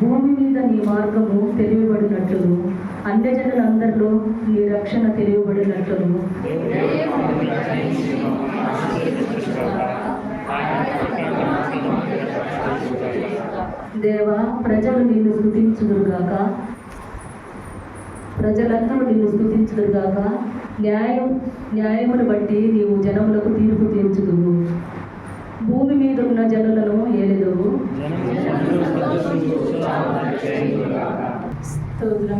భూమి మీద నీ మార్గము తెలియబడినట్లును అన్యజనులందరిలో నీ రక్షణ తెలియబడినట్లును దేవా, ప్రజలు నిన్ను స్తుతించుదురుగాక, ప్రజలందరూ నిన్ను స్తుతించుదురుగాక. న్యాయమును బట్టి నీవు జనములకు తీర్పు తీర్చుదువు, భూమి మీద ఉన్న జనులను ఏలెదువు.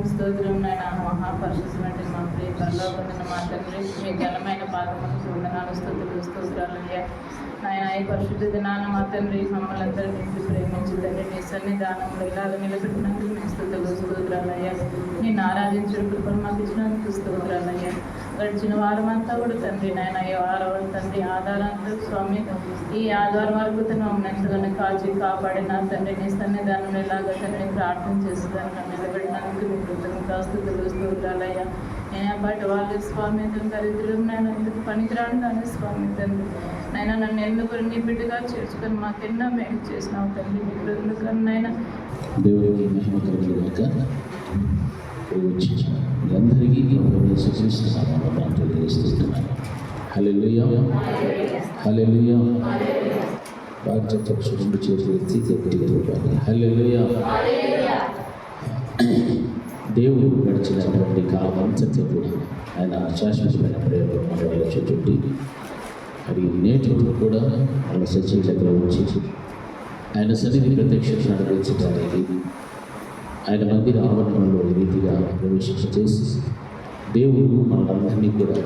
స్తోత్రం నాయన. మహాపరిశుద్ధుడైన మా ప్రియ పరలోకమున్న మా తండ్రి, మీ ఘనమైన పాదములకు వందనాలు, స్తుతులు, స్తోత్రాలయ్యా. నాయన ఈ పరిశుద్ధ దినాన మా తండ్రి మమ్మల్ని అందరినీ ప్రేమించి తండ్రి నీ సన్నిధానంలో ఇలాగ నిలబెట్టినందుకు మీ స్తుతులు, స్తోత్రాలయ్యా. నేను ఆరాధించిన కృపను మాకు ఇచ్చినందుకు స్తోత్రాలయ్యా. గడిచిన వారం అంతా కూడా తండ్రి నాయన ఈ వారం తండ్రి ఆధారంతో స్వామి ఈ ఆదివారం వరకు తను మమ్మల్ని ఎంతగానో కాచి కాపాడిన తండ్రి నీ సన్నిధానంలో ఇలాగ తండ్రి ప్రార్థన చేస్తుందని నిలబెట్టినందుకు మీ కృతజ్ఞతాస్తుతులు, స్తోత్రాలయ్యా. నేను బట్ వాళ్ళు స్వామి దరిద్రం నేను ఎందుకు పనికిరాను కానీ స్వామి తండ్రి నైనా నన్ను ఎందుకు నీ బిడ్డగా చేసుకొని మాకెన్నో మేము చేసినావు తండ్రి. మీ కృతజ్ఞతలు నైనా దేవుడికి మహిమ కలుగుగాక. అందరికీ తెలియజేస్తున్నాను. హల్లెలూయా, హల్లెలూయా. బాధ్యత రెండు చేతులు ఎత్తి గట్టిగా చెప్పాలి హల్లెలూయా. దేవుడు గడిచినటువంటి కాలం అంతా కూడా ఆయన శాశ్వతమైన ప్రేమ చుట్టి అది నేటి కూడా వాళ్ళ సచివ దగ్గర వచ్చి ఆయన సన్నిధి ప్రత్యక్షత అనుభవించడానికి ఆయన మందిర ఆవరణలో ఈ రీతిగా ప్రవేశించి చేసి దేవుడు మనందరినీ కూడా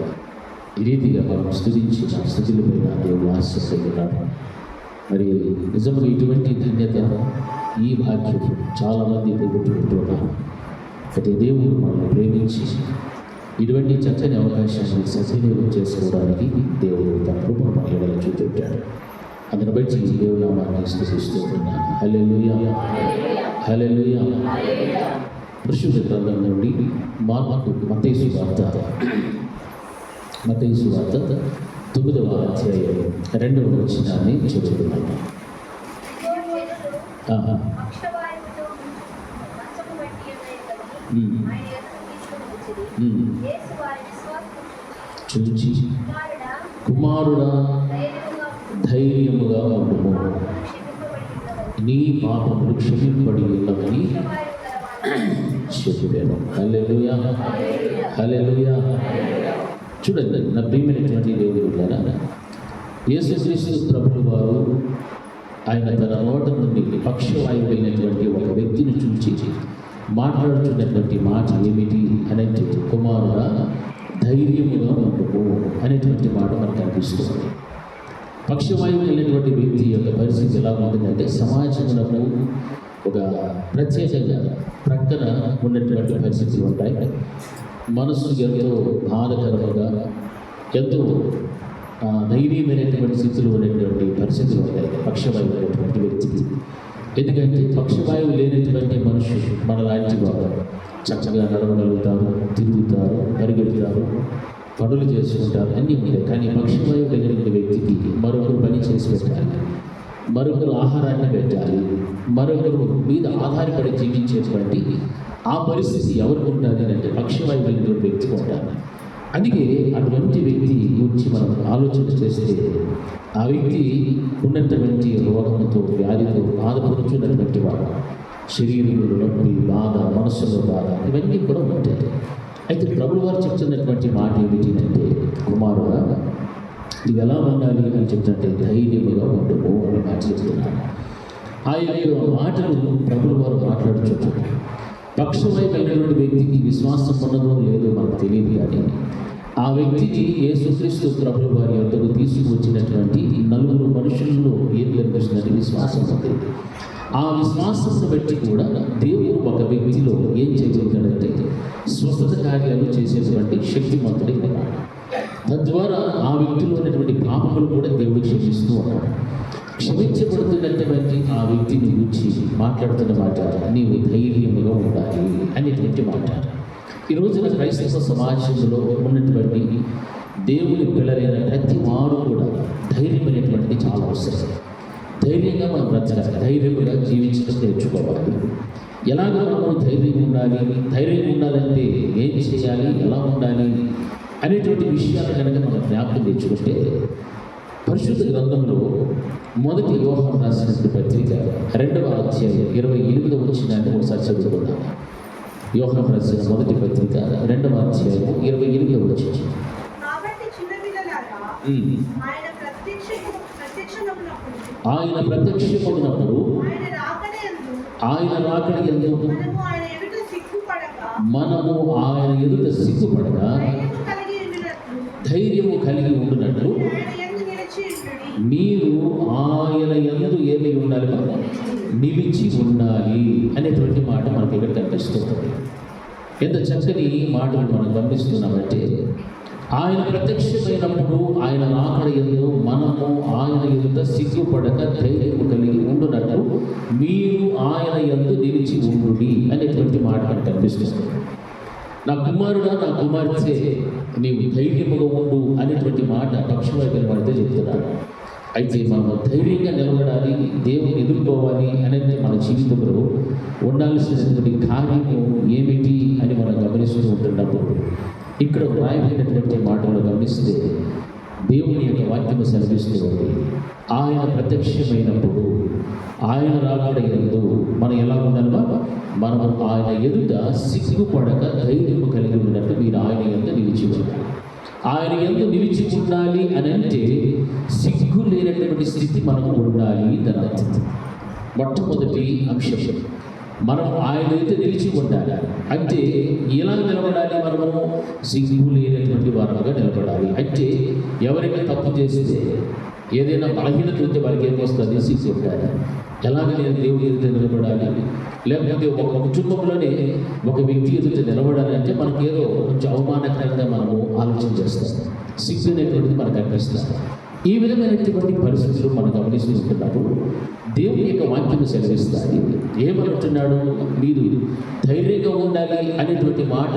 ఈ రీతిగా మనం స్థుతించిన స్థితులపైన దేవుడు ఆశిస్తున్నాడు. మరి నిజంగా ఇటువంటి ధన్యత ఈ భాగ్యం చాలామంది పోగొట్టుకుంటున్నారు. అయితే దేవుడు మనల్ని ప్రేమించి ఇటువంటి చక్కని అవకాశాన్ని సద్వినియోగం చేసుకోవడానికి దేవుడు తన కృపను మనల్ని చూపెట్టాడు. అందును బట్టి దేవుడు నామాన్ని స్తుతిస్తున్నాను. హల్లెలూయా, హల్లెలూయా. పరిశుద్ధ గ్రంథం నుండి మత్తయి సువార్త 9వ అధ్యాయం 2వ వచనాన్ని చదువుతున్నాను. చూచి కుమారుడా ధైర్యముగా ఉండుము, నీ పాపములు క్షమింపబడి ఉన్నవని చెప్పాను. హల్లెలూయా, హల్లెలూయా. చూడండి నా ప్రియమైనటువంటి దేవుడు, యేసుక్రీస్తు ప్రభువు వారు ఆయన తన నోట నుండి పక్షవాయువు వెళ్ళినటువంటి ఒక వ్యక్తిని చూచి మాట్లాడుతున్నటువంటి మాట ఏమిటి అంటే కుమారుడా ధైర్యముగా ఉండుము అనేటువంటి మాట మనకు కనిపిస్తుంది. పక్షవాయువు వెళ్ళినటువంటి వ్యక్తి యొక్క పరిస్థితి ఎలా ఉంటుందంటే సమాజంలో ఒక ప్రత్యేకంగా ప్రక్కన ఉన్నటువంటి పరిస్థితులు ఉంటాయి. మనసు ఎంతో బాధకరంగా ఎంతో ధైర్యమైనటువంటి స్థితిలో ఉండేటువంటి పరిస్థితులు ఉంటాయి పక్షవాయువు అనేటువంటి వ్యక్తికి. ఎందుకంటే పక్షవాయువు లేనటువంటి మనుషులు మనలాంటి వారు చక్కగా నడవగలుగుతారు, తిరుగుతారు, పరిగెడతారు, పనులు చేసుకుంటారు, అన్నీ ఉంటాయి. కానీ పక్షవాయువు కలిగిన వ్యక్తికి మరొకరు పని చేసి పెట్టాలి, మరొకరు ఆహారాన్ని పెట్టాలి, మరొకరు మీద ఆధారపడి జీవించేటువంటి ఆ పరిస్థితి ఎవరికి ఉంటుంది అంటే పక్షవాయువు కలిగిన వ్యక్తికి ఉంటారు. అందుకే అటువంటి వ్యక్తి గురించి మనం ఆలోచన చేస్తే ఆ వ్యక్తి ఉన్నటువంటి రోగంతో వ్యాధితో బాధపడుతున్నటువంటి వాడు, శరీరంలో నొప్పి, బాధ, మనస్సులో బాధ, ఇవన్నీ కూడా ఉంటాయి. అయితే ప్రభువు వారు చెప్తున్నటువంటి మాట ఏమిటి అంటే కుమారుడా ఇది ఎలా ఉండాలి అని చెప్తుంటే ధైర్యముగా ఉండము అని మాట చెప్తున్నాను. ఆ యొక్క మాటలు ప్రభువు వారు మాట్లాడుతున్నారు. పక్షవాయువు కలిగినటువంటి వ్యక్తికి విశ్వాసం ఉన్నదో లేదో మనకు తెలియదు, కానీ ఆ వ్యక్తికి యేసుక్రీస్తు ప్రభువు వారి యొద్దకు తీసుకువచ్చినటువంటి నలుగురు మనుషుల్లో ఏం కనిపిస్తుందంటే విశ్వాసం ఉంది. ఆ విశ్వాసాన్ని బట్టి కూడా దేవుడు ఒక వ్యక్తిలో ఏం చేయగలుగుతాడంటే స్వస్థత కార్యాలు చేసేటువంటి శక్తిమంతుడే ఉన్నాడు. తద్వారా ఆ వ్యక్తిలో ఉన్నటువంటి పాపములు కూడా దేవుడు క్షమిస్తూ ఉన్నాడు. క్షమించబడుతున్నటువంటి ఆ వ్యక్తిని గురించి మాట్లాడుతున్న మాట నీవు ధైర్యముగా ఉండాలి అనేటువంటి మాట. ఈ రోజున క్రైస్తవ సమాజంలో ఉన్నటువంటి దేవుని పిల్లలైన ప్రతి వారు కూడా ధైర్యం అనేటువంటిది చాలా అవసరం. ధైర్యంగా మనం బ్రతకాలి, ధైర్యంగా జీవించడం నేర్చుకోవాలి. ఎలాగ మనము ధైర్యంగా ఉండాలంటే ఏం చేయాలి, ఎలా ఉండాలి అనేటువంటి విషయాలు కనుక మనం జ్ఞాపకం తెచ్చుకుంటే, పరిశుద్ధ గ్రంథంలో మొదటి యోహాను రాసినటువంటి పత్రిక 2వ అధ్యాయం 28వ వచనాన్ని ఒకసారి చదువుకుందాం. యోహాను రాసిన మొదటి పత్రిక 2వ అధ్యాయం 28వ వచనం. కాబట్టి చిన్నపిల్లలారా, ఆయన ప్రత్యక్షమగునప్పుడు ఆయన రాకడయందు మనము ఆయన ఎదుట సిగ్గుపడగా ధైర్యము కలిగి ఉండునట్లు మీరు ఆయన యందు ఏమై ఉండాలి, మనం నిలిచి ఉండాలి అనేటువంటి మాట మనకి ఇక్కడ కనిపిస్తుంది. ఎంత చక్కని మాటలు మనం గమనిస్తున్నామంటే, ఆయన ప్రత్యక్షమైనప్పుడు ఆయన రాకడ యందు మనము ఆయన ఎదుట సిగ్గుపడక ధైర్యము కలిగి ఉండునట్లు మీరు ఆయన యందు నిలిచి ఉండుడి అనేటువంటి మాట మనకు కనిపిస్తుంది. నా కుమారుడా, నా కుమార్తె, నీవు ధైర్యముగా ఉండు అనేటువంటి మాట పక్షవాయులు పడితే చెప్తున్నాడు. అయితే మనం ధైర్యంగా నిలబడాలి, దేవుని ఎదుర్కోవాలి అనేది మన జీవితంలో ఉండాల్సినటువంటి కార్యము ఏమిటి అని మనం గమనిస్తూ ఉంటున్నప్పుడు, ఇక్కడ రాయబడినటువంటి మాటలు గమనిస్తే దేవుని యొక్క వాక్యము సెలవిస్తూ ఉంది. ఆయన ప్రత్యక్షమైనప్పుడు ఆయన రాకడ యందు మనం ఎలా ఉండాలన్నా, మనము ఆయన ఎదుట సిగ్గుపడక ధైర్యము కలిగి ఉన్నట్టు మీరు ఆయన యందు నిలిచి ఉండాలి. ఆయన యందు నిలిచి ఉండాలి అని అంటే సిగ్గు లేనటువంటి స్థితి మనకు ఉండాలి అని అర్థం. మొట్టమొదటి అంశం, మనం ఆయన ఎదుట నిలిచి ఉండాలి. అంటే ఎలా నిలబడాలి? మనము సిగ్గు లేనటువంటి వారుగా నిలబడాలి. అంటే ఎవరైనా తప్పు చేస్తే, ఏదైనా బలహీనత ఉంటే వారికి ఏమొస్తుంది? సిగ్గు ఉండాలి. ఎలాగ నేను దేవుడి ఎదుట నిలబడాలి? లేకపోతే ఒక కుటుంబంలోనే ఒక వ్యక్తి ఎదుట నిలబడాలంటే మనకి ఏదో కొంచెం అవమానకరంగా మనము ఆలోచన చేస్తాం. సిగ్గు అనేటువంటిది మనకు అనిపిస్తాం. ఈ విధమైనటువంటి పరిస్థితులు మనం గమనిస్తున్నప్పుడు దేవుని యొక్క వాక్యం సెలవిస్తాయి. ఏమంటున్నాడు? మీరు ధైర్యంగా ఉండాలి అనేటువంటి మాట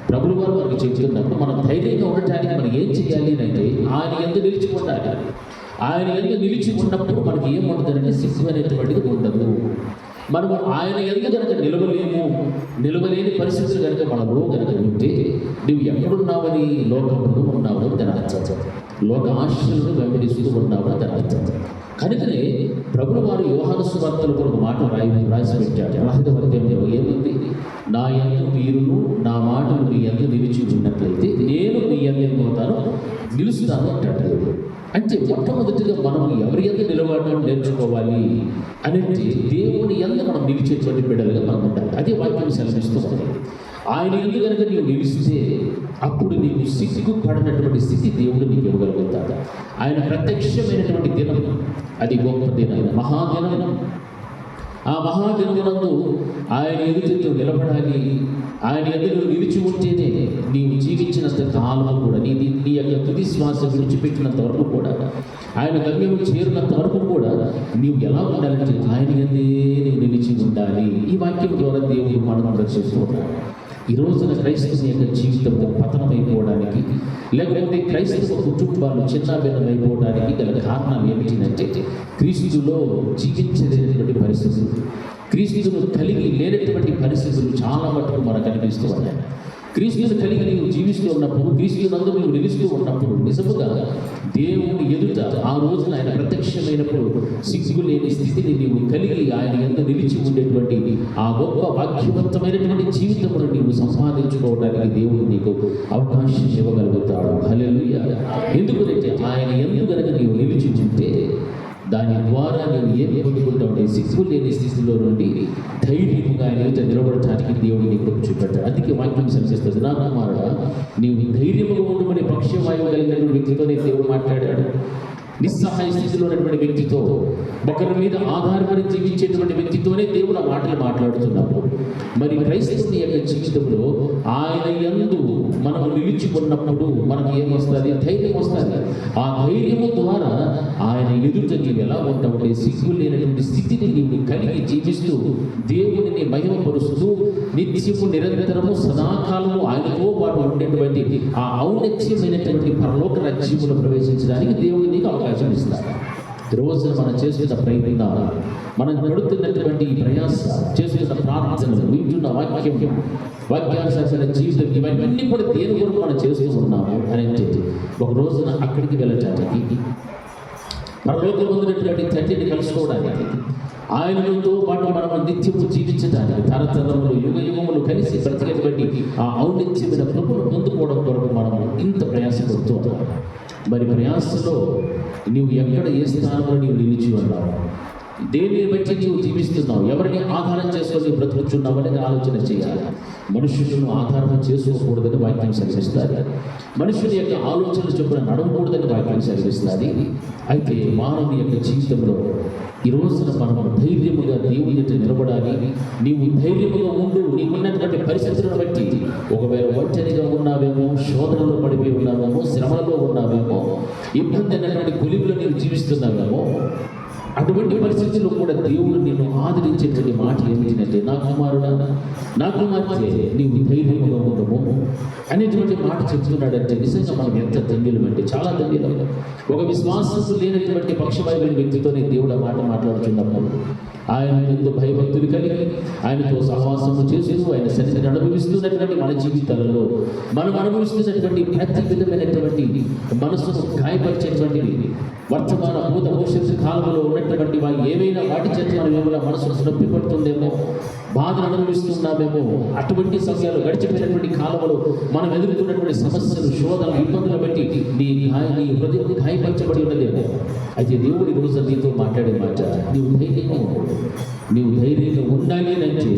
ప్రభువు వారు మనకు చెప్తున్నప్పుడు, మనం ధైర్యంగా ఉండటానికి మనం ఏం చేయాలి అంటే ఆయన యందు నిలిచి ఉండాలి. ఆయన యందు నిలిచి ఉన్నప్పుడు మనకి ఏముంటుందంటే సిగ్గు అనేటువంటిది ఉండదు. మనము ఆయన యందు కనుక నిలవలేని పరిస్థితులు కనుక మనలో కనుక ఉంటే, నువ్వు ఎక్కడున్నావని లోకంలో ఉన్నావు దాని అర్థం. లోక ఆశలను వెంబడిస్తూ ఉన్నావు దాని అర్థం. కనుకనే ప్రభువు వారు యోహాను సువార్తలో ఒక మాట రాసి పెట్టాడు. 8వ అధ్యాయంలో ఏముంది? నా యందు మీరును నా మాటలు మీ యందు నిలిచి ఉన్నట్లయితే నేను మీ యందు ఏమవుతాను? నిలుస్తాను అంటాడు దేవుడు. అంటే మొట్టమొదటిగా మనం ఎవరి యందు నిలబడడం నేర్చుకోవాలి అనేది దేవుని యందు మనం నిలిచేటువంటి బిడ్డలుగా మనం ఉండాలి. అదే వాక్యం సెలవిస్తుంది. ఆయన యందు కనుక నీవు నిలిస్తే అప్పుడు నీకు సిగ్గు పడినటువంటి స్థితి దేవుడు నీకు ఇవ్వగలుగుతాడు. ఆయన ప్రత్యక్షమైనటువంటి దినం, అది గొప్ప దినం, మహాదినం. ఆ మహాదినమునందు ఆయన ఎదుట నిలబడాలి. ఆయన ఎదురు నిలిచి ఉంటేనే నీవు జీవించినంత కాలం కూడా, నీ యొక్క తుది శ్వాస విడిచిపెట్టినంత వరకు కూడా, ఆయన గమ్యము చేరినంత వరకు కూడా నీవు ఎలా ఉండాలంటే ఆయన ఎందే నీవు నిలిచి ఉండాలి. ఈ వాక్యం ద్వారా దేవుడు మనం దర్శిస్తూ ఉన్నాడు. ఈ రోజున క్రైస్తవ యొక్క జీవితంలో పతనమైపోవడానికి, లేకపోతే క్రైస్తవ కుటుంబాలు చిన్నాభిన్నమైపోవడానికి గల కారణం ఏమిటంటే క్రీస్తులో జీవించలేనటువంటి పరిస్థితులు, క్రీస్తును కలిగి లేనటువంటి పరిస్థితులు చాలా మటుకు మనకు కనిపిస్తూ ఉన్నాయి. క్రీస్తును కలిగి నీవు జీవిస్తూ ఉన్నప్పుడు, క్రీస్తునందు నువ్వు నిలుస్తూ ఉన్నప్పుడు నిజముగా దేవుని ఎదుట ఆ రోజున ఆయన ప్రత్యక్షమైనప్పుడు సిగ్గు లేని స్థితిని నీవు కలిగి ఆయన యందు నిలిచి ఉండేటువంటి ఆ గొప్ప వాక్యవంతమైనటువంటి జీవితంలో నీవు సంపాదించుకోవడానికి దేవుడు నీకు అవకాశం ఇవ్వగలుగుతాడు. హల్లెలూయా. ఎందుకంటే ఆయన యందు కనుక నీవు నిలిచి ఉంటే దాని ద్వారా నేను ఏం పొందుకుంటావు? సిగ్గు లేని స్థితిలో నుండి ధైర్యంగా ఆయన ఎదుట నిలబడటానికి దేవుడు నీకు చూపెట్టాడు. అందుకే వాక్యం సెలవిస్తుంది, నా కుమారుడా, నీవు ధైర్యముగా ఉండమని పక్షవాయువు కలిగిన వ్యక్తితోనే దేవుడు మాట్లాడాడు. నిస్సహాయ స్థితిలో ఉన్నటువంటి వ్యక్తితో, ఒకరి మీద ఆధారపడి జీవించేటువంటి వ్యక్తితోనే దేవుడు ఆ మాటలు మాట్లాడుతున్నప్పుడు, మరి క్రైస్తవుని యొక్క జీవితంలో ఆయన యందు మనం నిలిచి ఉన్నప్పుడు మనకి ఏమొస్తుంది? ధైర్యం వస్తుంది. ఆ ధైర్యము ద్వారా ఆయన ఎదుట నీవు ఎలా ఉంటావు? సిగ్గు లేనటువంటి స్థితిని నీవు కలిగి జీవిస్తూ దేవుడిని మహిమపరుస్తూ నిత్యము నిరంతరము సదాకాలము ఆయనతో పాటు ఉండేటువంటి ఆ ఔన్నత్యమైనటువంటి పరలోక రాజ్యములో ప్రవేశించడానికి దేవుడు నీకు అవకాశం ఇస్తాడు. రోజు మనం చేస్తున్న ప్రయత్న, మనం పడుతున్నటువంటి ఈ ప్రయాస, చేస్తున్న ప్రార్థనలు, వింటున్న వాక్యానుసారమైన జీవితం, ఇవన్నీ కూడా దేని కొరకు మనం చేస్తూ ఉన్నాము అని అంటే ఒక రోజున అక్కడికి వెళ్ళటానికి, పరలోకంలో ఉన్నటువంటి తండ్రిని కలుసుకోవడానికి, ఆయనతో పాటు మనం నిత్యము జీవించడానికి, తరతరములు యుగ యుగములు కలిసి బ్రతికేటువంటి ఆ ఔన్నత్యమైన కృపను పొందుకోవడం కొరకు మనం ఇంత ప్రయాసపడుతూ ఉన్నాం. మరి ప్రయాసలో నీవు ఎక్కడ ఏ స్థానంలో నీవు నిలిచి ఉన్నావు, దేనిని బట్టి నీవు జీవిస్తున్నావు, ఎవరిని ఆధారం చేసుకొని బ్రతుకుతున్నావు అనేది ఆలోచన చేయాలి. మనుషులను ఆధారం చేసుకోకూడదని వాక్యం సెలవిస్తారు. మనుషుని యొక్క ఆలోచనలు చొప్పున నడవకూడదని వాక్యం సెలవిస్తుంది. అయితే మానవుని యొక్క జీవితంలో ఈ రోజున మనం ధైర్యముగా దేవుని ఎదుట నిలబడాలి. నీవు ధైర్యముగా ఉండు. నీకున్నటువంటి పరిస్థితులను బట్టి ఒకవేళ ఒంటరిగా ఉన్నావేమో, శోధనలో పడిపోయి ఉన్నావేమో, శ్రమలో ఉన్నావేమో, ఇబ్బంది అయినటువంటి కొలిమిలో నీవు జీవిస్తున్నావేమో, అటువంటి పరిస్థితుల్లో కూడా దేవుడు నిన్ను ఆదరించేటువంటి మాట ఏమిటంటే, నా కుమారుడా, నా కుమార్తె, నీవు ధైర్యంగా ఉండము అనేటువంటి మాట చెప్తున్నాడంటే నిజంగా మనం ఎంత ధన్యులం అంటే చాలా ధన్యులం. ఒక విశ్వాసం లేనటువంటి పక్షపాతమైన వ్యక్తితోనే దేవుడు ఆ మాట మాట్లాడుతున్నప్పుడు ఆయన ఎందు భయభక్తులు కలిగి ఆయనతో సహవాసము చేస్తూ ఆయన సన్నిధిని అనుభవిస్తున్నటువంటి మన జీవితాలలో మనం అనుభవిస్తున్నటువంటి ప్రతి విధమైనటువంటి మనసును గాయపరిచేటువంటి వర్తమాన భూత భవిష్యత్తు కాలంలో ఉన్నటువంటి వారు ఏవైనా వాటి చేత మనం ఏమైనా మనసును నొప్పి పడుతుందేమో, బాధను అనుభవిస్తున్నామేమో, అటువంటి సమయాలు గడిచిపోయినటువంటి కాలంలో మనం ఎదుర్కొన్నటువంటి సమస్యలు, శోధనలు, ఇబ్బందులు బట్టి నీ హృదయం గాయపరచబడి ఉన్నదేమో. అయితే దేవుడి రోజు నీతో మాట్లాడే మాట, నీవు ధైర్యంగా ఉండాలి అంటే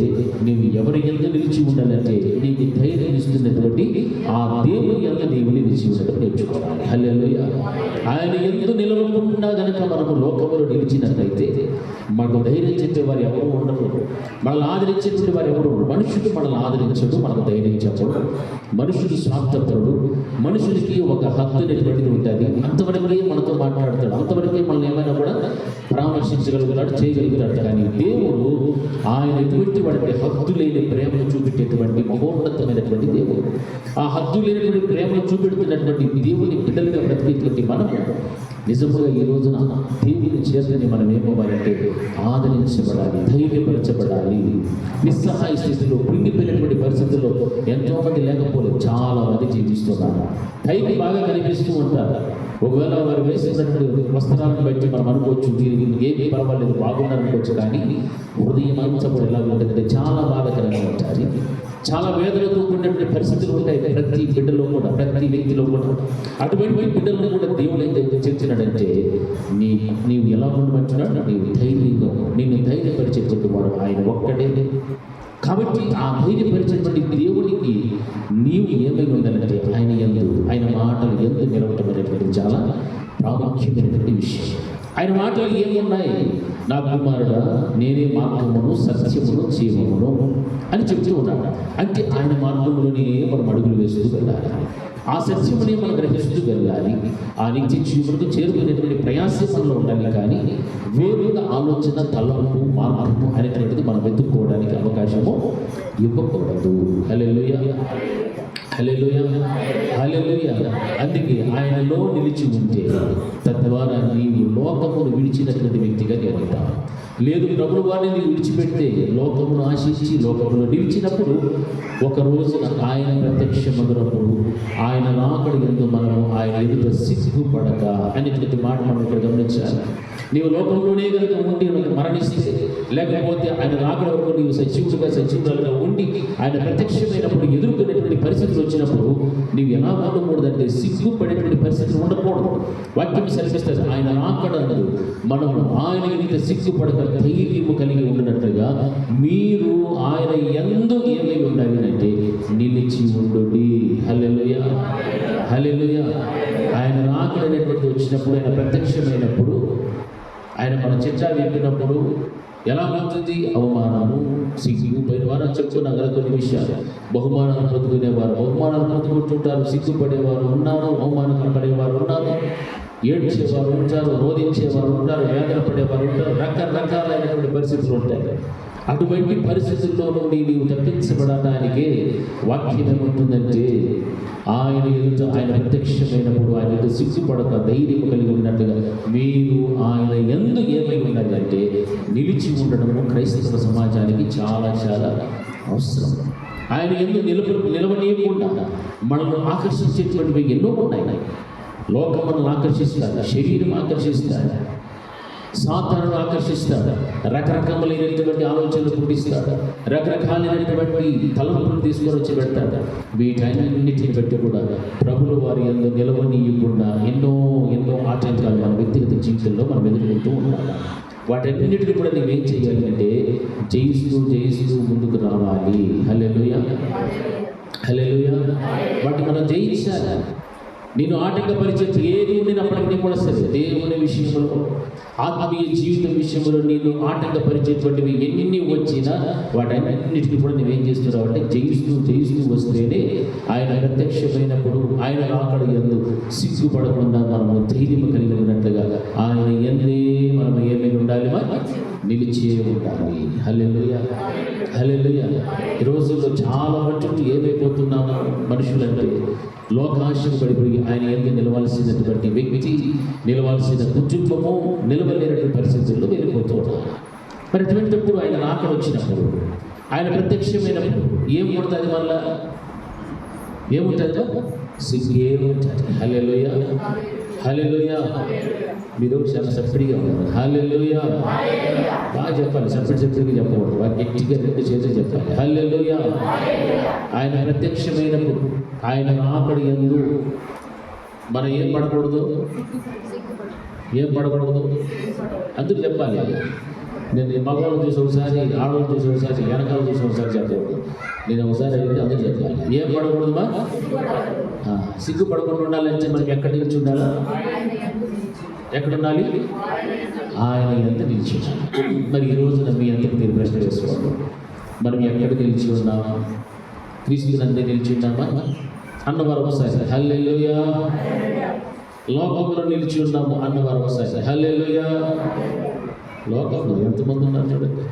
నీవు ఎవరి యందు నిలిచి ఉండాలంటే నీకు ధైర్యం ఇస్తున్నటువంటి ఆ దేవుని యందు నీవు నిలిచి ఉండడం నేర్చుకోవాలి. హల్లెలూయా. ఆయన యందు నిలవకుండా కనుక మనము లోకములో నిలిచినట్లయితే మనకు ధైర్యం చెప్పేవారు ఎవరు ఉండరు, మనల్ని ఆదరించేటువంటి వారు ఎవరు. మనుషుడు మనల్ని ఆదరించడు, మనకు ధైర్యం చెప్పడు. మనుషుడు స్వార్థపరుడు, మనుషుడికి ఒక హక్కు అనేటువంటిది ఉంటుంది. అంతవరకే మనతో మాట్లాడతాడు, అంతవరకే మనల్ని ఏమైనా కూడా పరామర్శించగలుగుతాడు, చేయగలుగుతాడు. కానీ దేవుడు ఆయన ఎటువంటి వాడికి హద్దు లేని ప్రేమను చూపెట్టేటువంటి మహోన్నతమైనటువంటి దేవుడు. ఆ హద్దు లేనటువంటి ప్రేమను చూపెడుతున్నటువంటి దేవుని బిడ్డలుగా బ్రతికేటువంటి మనము నిజముగా ఈ రోజున దేవుని చేతని మనం ఏమవ్వాలంటే ఆదరించబడాలి, ధైర్యపరచబడాలి. నిస్సహాయ స్థితిలో కృంగిపోయినటువంటి పరిస్థితుల్లో ఎంతోమంది లేకపోలేదు, చాలా మంది జీవిస్తున్నారు. పైకి బాగా కనిపిస్తూ ఉంటారు. ఒకవేళ వారు వేసినటువంటి వస్త్రాలను బట్టి మనం అనుకోవచ్చు వీరికి ఏమీ పర్వాలేదు, బాగున్నారనుకోవచ్చు. కానీ హృదయం అంతా కూడా ఎలా ఉంటుందంటే చాలా బాధకరంగా ఉంటారు. చాలా వేదనతో కూడినటువంటి పరిస్థితులు ఉంటాయి ప్రతి బిడ్డలో కూడా, ప్రతి వ్యక్తిలో కూడా. అటువంటి బిడ్డలను కూడా దేవుడు ఏం చెప్తున్నాడంటే నీవు ఎలా ఉండమంటున్నాడు, నీవు ధైర్యంగా, నిన్ను ధైర్యపరిచేటువంటి వాడు ఆయన ఒక్కడే. కాబట్టి ఆ ధైర్యపరిచేటువంటి దేవుడికి నీవు ఏమై ఉండాలంటే ఆయన యందు, ఆయన మాటలు యందు నిలవటం అనేటువంటి చాలా ప్రాముఖ్యమైనటువంటి విషయం. ఆయన మాటలు ఏమున్నాయి, నా కుమారుడా, నేనే మార్గమును సత్యమును జీవమును అని చెప్తూ ఉన్నాడు. అంటే ఆయన మార్గంలోనే మనం అడుగులు వేస్తూ వెళ్ళాలి, ఆ సత్యమునే మనం గ్రహిస్తూ వెళ్ళాలి. ఆ నిత్య జీవులకు చేరుకునేటువంటి ప్రయాసం మనలో ఉండాలి. కానీ వేరుగా ఆలోచన, తలంపు, మార్గము అనేటువంటిది మనం వెతుక్కోవడానికి అవకాశము ఇవ్వకూడదు. హల్లెలూయా, హల్లెలూయా, హల్లెలూయా. అందుకే ఆయనలో నిలిచి ఉంటే తద్వారా నీవు లోకమును విడిచినటువంటి వ్యక్తిగా ఎదుగుతావు. లేదు ప్రభువు వారిని విడిచిపెడితే లోకమును ఆశించి లోకమును నిలిచినప్పుడు ఒక రోజున ఆయన ప్రత్యక్షమగునప్పుడు ఆయన రాకడ యందు మనము ఆయన ఎదుట సిగ్గుపడక అనేటువంటి మాట మనం ఇక్కడ గమనించాలి. నీవు లోకంలోనే కనుక ఉండి మరణిస్తే, లేకపోతే ఆయన రాకడ వరకు నీవు సజీవులుగా ఉండి ఆయన ప్రత్యక్షమైనప్పుడు ఎదుర్కొనేటువంటి పరిస్థితులు వచ్చినప్పుడు నీవు ఎలా ఉండకూడదంటే సిగ్గుపడేటువంటి పరిస్థితులు ఉండకూడదు. వాక్యం సెలవిస్తుంది, ఆయన రాకడ మనము ఆయన ఎదుట సిగ్గుపడక ధైర్యము కలిగి ఉండినట్లుగా మీరు ఆయన యందు ఏమై ఉండాలి అంటే నిలిచి ఉండుడి. హల్లెలూయా, హల్లెలూయా. ఆయన రాకడ అనేటువంటి వచ్చినప్పుడు, ఆయన ప్రత్యక్షమైనప్పుడు, ఆయన మన చిట్టా విప్పినప్పుడు ఎలా ఉంటుంది? అవమానము, సిగ్గు. పైన వారు చెప్తున్నా కదా కొన్ని విషయాలు. బహుమానాలు పొందుకునేవారు బహుమానాలు పొందుకుంటుంటారు, సిగ్గుపడేవారు ఉన్నారు, అవమానం పడేవారు ఉన్నారు, ఏడ్చేవారు ఉంటారు, రోధించేవారు ఉంటారు, వేదన పడేవారు ఉంటారు, రకరకాలైనటువంటి పరిస్థితులు ఉంటాయి. అటువంటి పరిస్థితుల్లో నుండి నీవు తప్పించబడటానికే వాక్యం ఏముంటుందంటే ఆయన ఎదుట ఆయన ప్రత్యక్షమైనప్పుడు ఆయన ఎదుట సిగ్గుపడక ధైర్యం కలిగి ఉన్నట్టుగా మీరు ఆయన యందు ఏమై ఉండాలంటే నిలిచి ఉండడము క్రైస్తవ సమాజానికి చాలా చాలా అవసరం. ఆయన యందు నిలవనీయకుండా మనల్ని ఆకర్షించేటువంటివి ఎన్నో ఉన్నాయి. లోకం మనల్ని ఆకర్షిస్తారు, శరీరం ఆకర్షిస్తారు, సాతానుడు ఆకర్షిస్తాడు, రకరకాలైనటువంటి ఆలోచనలు పుట్టిస్తాడు, రకరకాలైనటువంటి తలంపులు తీసుకొని వచ్చి పెడతాడు. వీటన్నిటిని బట్టి కూడా ప్రభులు వారి యందు నిలవనీయకుండా ఎన్నో ఎన్నో ఆటంకాలు మన వ్యక్తిగత జీవితంలో మనం ఎదుర్కొంటూ ఉండాలి. వాటన్నిటిని కూడా నువ్వేం చేయాలి అంటే జయిస్తూ జయిస్తూ ముందుకు రావాలి. హల్లెలూయా, హల్లెలూయా. వాటిని మనం జయించాలి. నేను ఆటంకపరిచే ఏది ఉండినప్పటికీ కూడా సరే, దేవుని విషయంలో ఆత్మీయ జీవితం విషయంలో నేను ఆటంకపరిచేటువంటివి ఎన్ని వచ్చినా వాటన్నిటిని కూడా నువ్వేం చేస్తున్నావు అంటే జయిస్తూ జయిస్తూ వస్తేనే ఆయన ప్రత్యక్షమైనప్పుడు ఆయన రాకడ యందు సిగ్గుపడకుండా మనము ధైర్యం కలిగి ఉన్నట్లుగా ఆయన ఎందే మనం ఏమై ఉండాలి, నిలిచే ఉండాలి. హల్లెలూయా, హల్లెలూయా. ఈ రోజుల్లో చాలా మటుకు ఏమైపోతున్నాము మనుషులంటే లోకాశకు పడిపోయి ఆయన ఎందు నిలవాల్సినటువంటి వ్యక్తి, నిలవాల్సిన కుటుంబము నిలవలేనటువంటి పరిస్థితుల్లో వెళ్ళిపోతూ ఉంటారు. మరి అటువంటిప్పుడు ఆయన రాకడ వచ్చినప్పుడు, ఆయన ప్రత్యక్షమైనప్పుడు ఏముంటుంది, వల్ల ఏముంటుంది, సిగ్గే ఉంటుంది. హల్లెలూయా, హల్లెలూయా. మీరు చాలా సప్పడిగా ఉన్నారు. హల్లెలూయా బాగా చెప్పాలి, సప్పడిగా చెప్పకూడదు, బాగా గట్టిగా రెండు చేతులు చెప్పాలి. హల్లెలూయా. ఆయన ప్రత్యక్షమైనప్పుడు ఆయన రాకడ యందు మనం ఏం పడకూడదు, ఏం పడకూడదు, అందుకు చెప్పాలి. నేను మగవాళ్ళు చూసి ఒకసారి, ఆడవాళ్ళు చూసి ఒకసారి, వెనకాల చూసి ఒకసారి చెప్పకూడదు. నేను ఒకసారి అయితే అందరూ చెప్పాలి. ఏం పడకూడదు, సిగ్గుపడకుండా ఉండాలంటే మనకి ఎక్కడ నిలిచి ఉండాలా, ఎక్కడ ఉండాలి, ఆయన ఎంత నిలిచి ఉండాలి. మరి ఈ రోజున మీ అందరికి మీరు ప్రశ్న వేసుకోవాలి, మనం ఎక్కడ నిలిచి ఉన్నామా, క్రీస్తునందే నిలిచి ఉన్నామా అన్నవారు ఒకసారి హల్లెలూయా. లోకంలో నిలిచి ఉన్నాము అన్నవారు ఒకసారి హల్లెలూయా. లోకంలో ఎంతమంది ఉన్నారు చూడండి.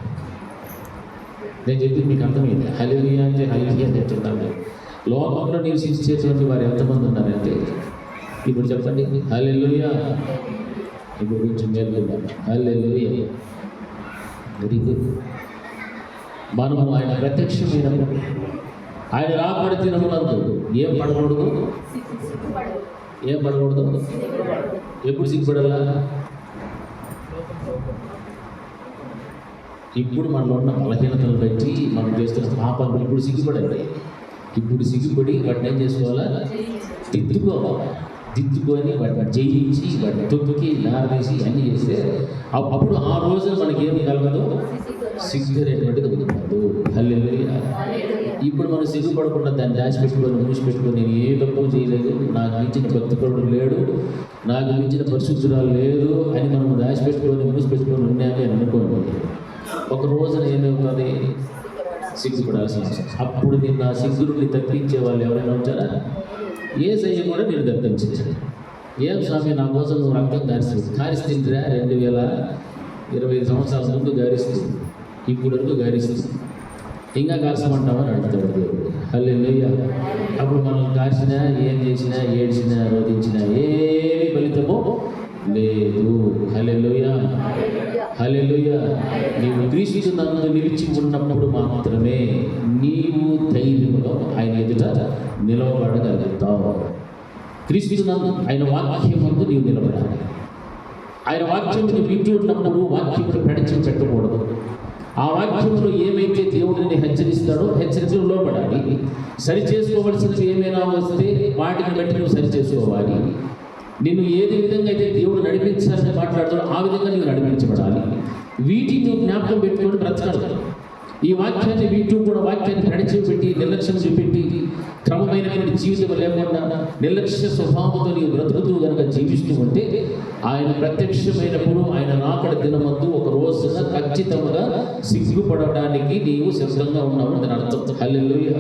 నేను చెప్పింది మీకు అర్థమైంది. హల్లెలూయా అంటే హల్లెలూయా అని చెప్తున్నాను. లోకంలో నివసించేటువంటి వారు ఎంతమంది ఉన్నారంటే ఇప్పుడు చెప్పండి హల్లెలూయా. ఇప్పుడు కొంచెం మేలుకున్నాను. హల్లెలూయా, వెరీ గుడ్. మనము ఆయన ప్రత్యక్షమైనప్పుడు ఆయన రాకడ దినమునందు ఏం పడకూడదు, ఏం పడకూడదు, ఎప్పుడు సిగ్గుపడాలా, ఇప్పుడు మనలో ఉన్న బలహీనతలు బట్టి మనం చేస్తున్న పాపాలు ఇప్పుడు సిగ్గుపడండి. ఇప్పుడు సిగ్గుపడి వాటిని ఏం చేసుకోవాలా, దిద్దుకొని వాటిని జయించి వాటిని తొక్కి నారవేసి అన్నీ చేస్తే అప్పుడు ఆ రోజు మనకి ఏమి కలగదు, సిగ్గు అనేటువంటిది ఉండదు. హల్లెలూయా. ఇప్పుడు మనం సిగ్గుపడకుండా దాన్ని దాచిపెట్టుకొని మూసిపెట్టుకొని నేను ఏ తప్పు చేయలేదు, నాకు మించిన భక్తిపరుడు లేడు, నాకు మించిన పరిశుద్ధురాలు లేదు అని మనం దాచిపెట్టుకొని మూసిపెట్టుకొని ఉన్నామే అని అనుకోండి. ఒక రోజున ఏమవుతుంది, సిగ్గుపడాల్సిన అవసరం. అప్పుడు నిన్ను ఆ సిగ్గుని తప్పించే వాళ్ళు ఎవరైనా ఉంటారా? యేసయ్య కూడా నేను తప్పించాను. ఏం స్వామి నా కోసం నువ్వు రక్తం కారిస్తుందిరా, 2025 సంవత్సరాల ముందు గారిస్తుంది, ఇప్పుడు వరకు గారిస్తుంది, ఇంకా కాల్చమంటామని అడుగుతాడు దేవుడు. హల్లెలూయా. అప్పుడు మనం కాల్చినా, ఏం చేసినా, ఏడ్చినా, రోధించినా ఏమి ఫలితమో లేదు. హల్లెలూయా, హల్లెలూయా. నీవు క్రీస్తు నందు నిలిచి ఉన్నప్పుడు మాత్రమే నీవు ధైర్యంలో ఆయన ఎదుట నిలవబడగలుగుతావు. క్రీస్తు నందు ఆయన వాక్యం ముందు నీవు నిలబడాలి. ఆయన వాక్యం వింటూ ఉన్నప్పుడు వాక్యమును పెట్టకూడదు. ఆ వాక్యంలో ఏమైతే దేవుడిని హెచ్చరిస్తాడో హెచ్చరికలు లోపడాలి. సరి చేసుకోవలసినవి ఏమైనా వస్తే వాటిని బట్టి నువ్వు సరి చేసుకోవాలి. నిన్ను ఏది విధంగా అయితే దేవుడు నడిపించాలని మాట్లాడతాడో ఆ విధంగా నువ్వు నడిపించబడాలి. వీటిని నువ్వు జ్ఞాపకం పెట్టుకొని బ్రతకాలి. ఈ వాక్యాన్ని వింటూ కూడా వాక్యాన్ని నడిచిపెట్టి నిర్లక్ష్యం చూపెట్టి క్రమమైనటువంటి జీవితం లేకుండా నిర్లక్ష్య స్వభావంతో నీవు బ్రతుకుతూ కనుక జీవిస్తూ ఉంటే ఆయన ప్రత్యక్షమైనప్పుడు ఆయన రాకడ దినమందు ఒక రోజున ఖచ్చితంగా సిగ్గుపడడానికి నీవు సిద్ధంగా ఉన్నావు అని అర్థం. హల్లెలూయా.